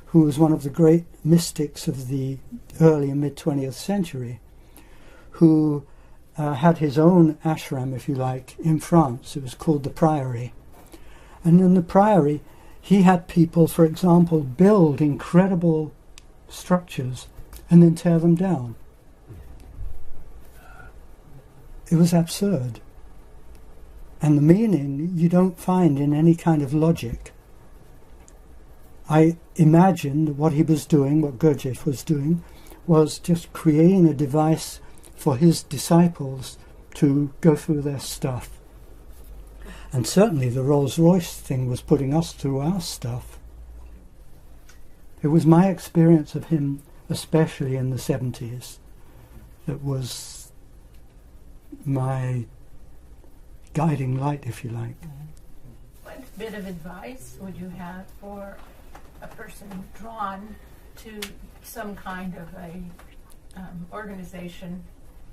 who was one of the great mystics of the early and mid-20th century, who had his own ashram, if you like, in France. It was called the Priory. And in the Priory, he had people, for example, build incredible structures and then tear them down. It was absurd. And the meaning you don't find in any kind of logic. I imagined what he was doing, what Gurdjieff was doing, was just creating a device for his disciples to go through their stuff. And certainly the Rolls-Royce thing was putting us through our stuff. It was my experience of him, especially in the 70s, that was my guiding light, if you like. What bit of advice would you have for a person drawn to some kind of a organization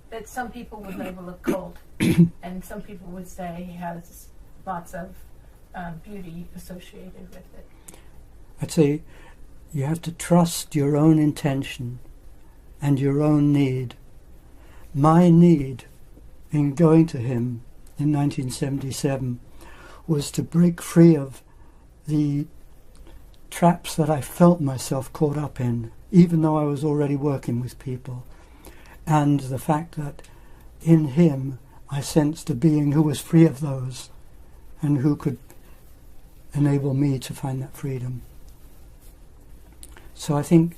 that some people would label a cult, and some people would say has lots of beauty associated with it. I'd say you have to trust your own intention and your own need. My need in going to him in 1977 was to break free of the traps that I felt myself caught up in, even though I was already working with people, and the fact that in him I sensed a being who was free of those and who could enable me to find that freedom. So I think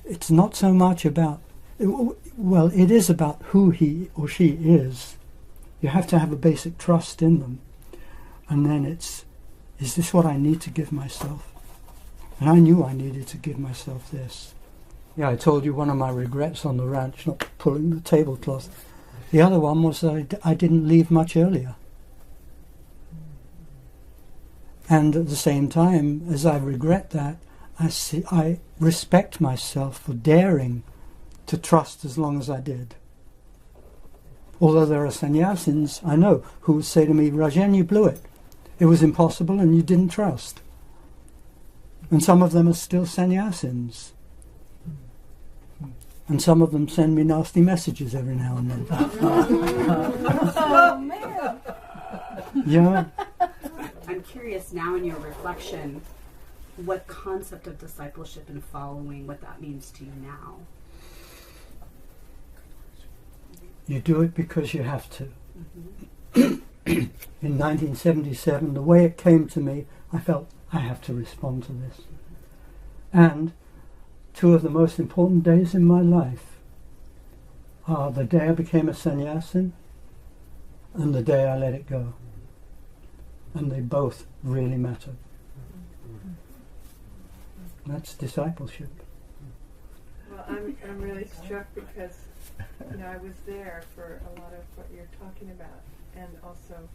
it's not so much about, well, it is about who he or she is. You have to have a basic trust in them. And then is this what I need to give myself? And I knew I needed to give myself this. Yeah, I told you one of my regrets on the ranch, not pulling the tablecloth. The other one was that I didn't leave much earlier. And at the same time, as I regret that, I respect myself for daring to trust as long as I did. Although there are sannyasins, I know, who would say to me, Rajan, you blew it. It was impossible and you didn't trust. And some of them are still sannyasins. And some of them send me nasty messages every now and then. Oh, man! Yeah. I'm curious now in your reflection, what concept of discipleship and following, what that means to you now. You do it because you have to. In 1977, the way it came to me, I felt I have to respond to this. And two of the most important days in my life are the day I became a sannyasin and the day I let it go. And they both really matter. That's discipleship. Well, I'm really struck because I was there for a lot of what you're talking about, and also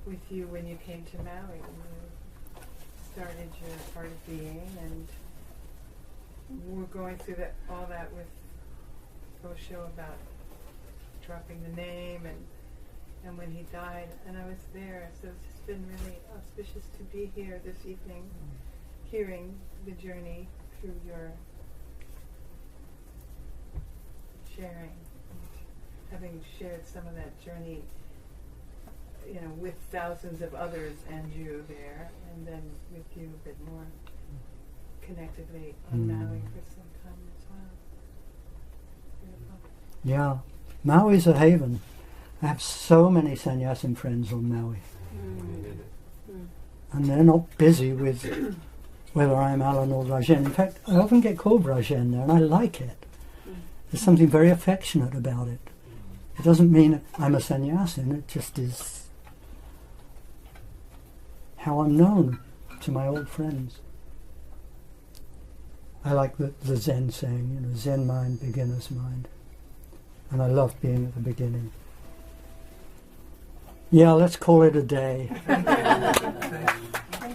with you when you came to Maui and you started your art of being, and we're going through all that with Osho about dropping the name and when he died, and I was there, so it's just been really auspicious to be here this evening, hearing the journey through your sharing, having shared some of that journey, with thousands of others and you there, and then with you a bit more connectedly on Maui for some time as well. Beautiful. Yeah, Maui's a haven. I have so many sannyasin friends on Maui. And they're not busy with whether I'm Alan or Rajan. In fact, I often get called Rajan there, and I like it. There's something very affectionate about it. It doesn't mean I'm a sannyasin, it just is how I'm known to my old friends. I like the Zen saying, Zen mind, beginner's mind. And I love being at the beginning. Yeah, let's call it a day. Thank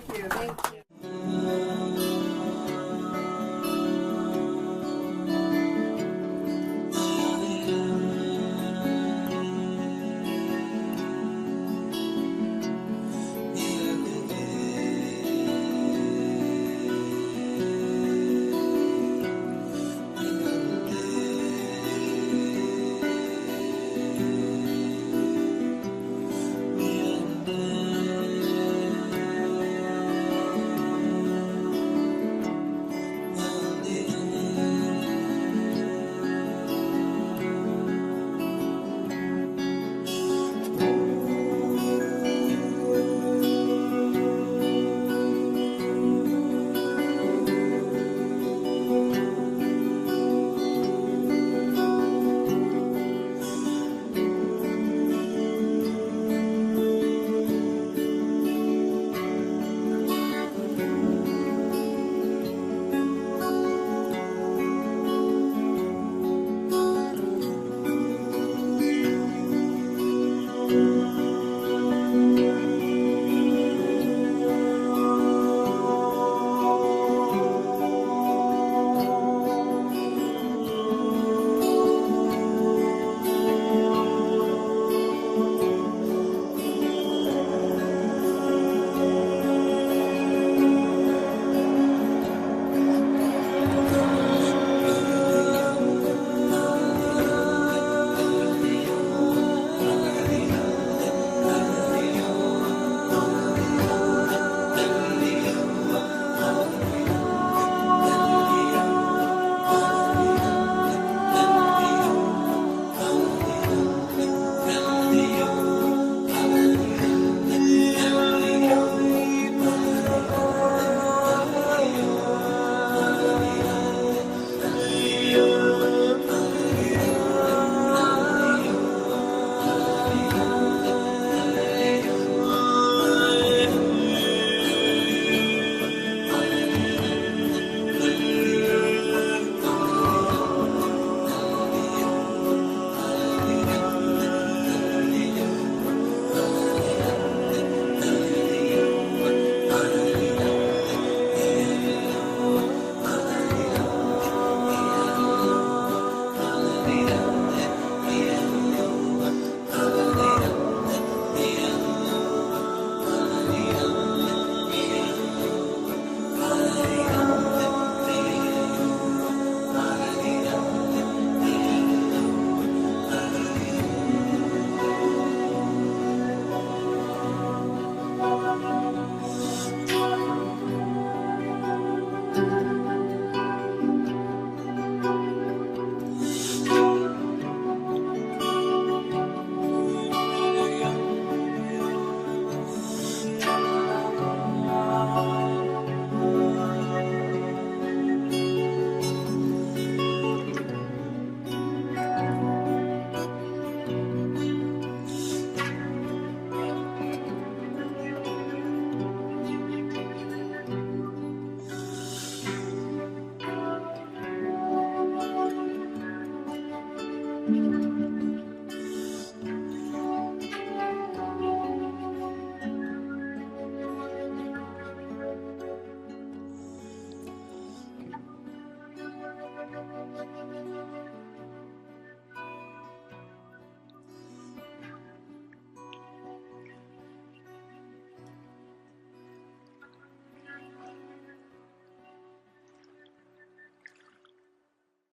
you. Thank you.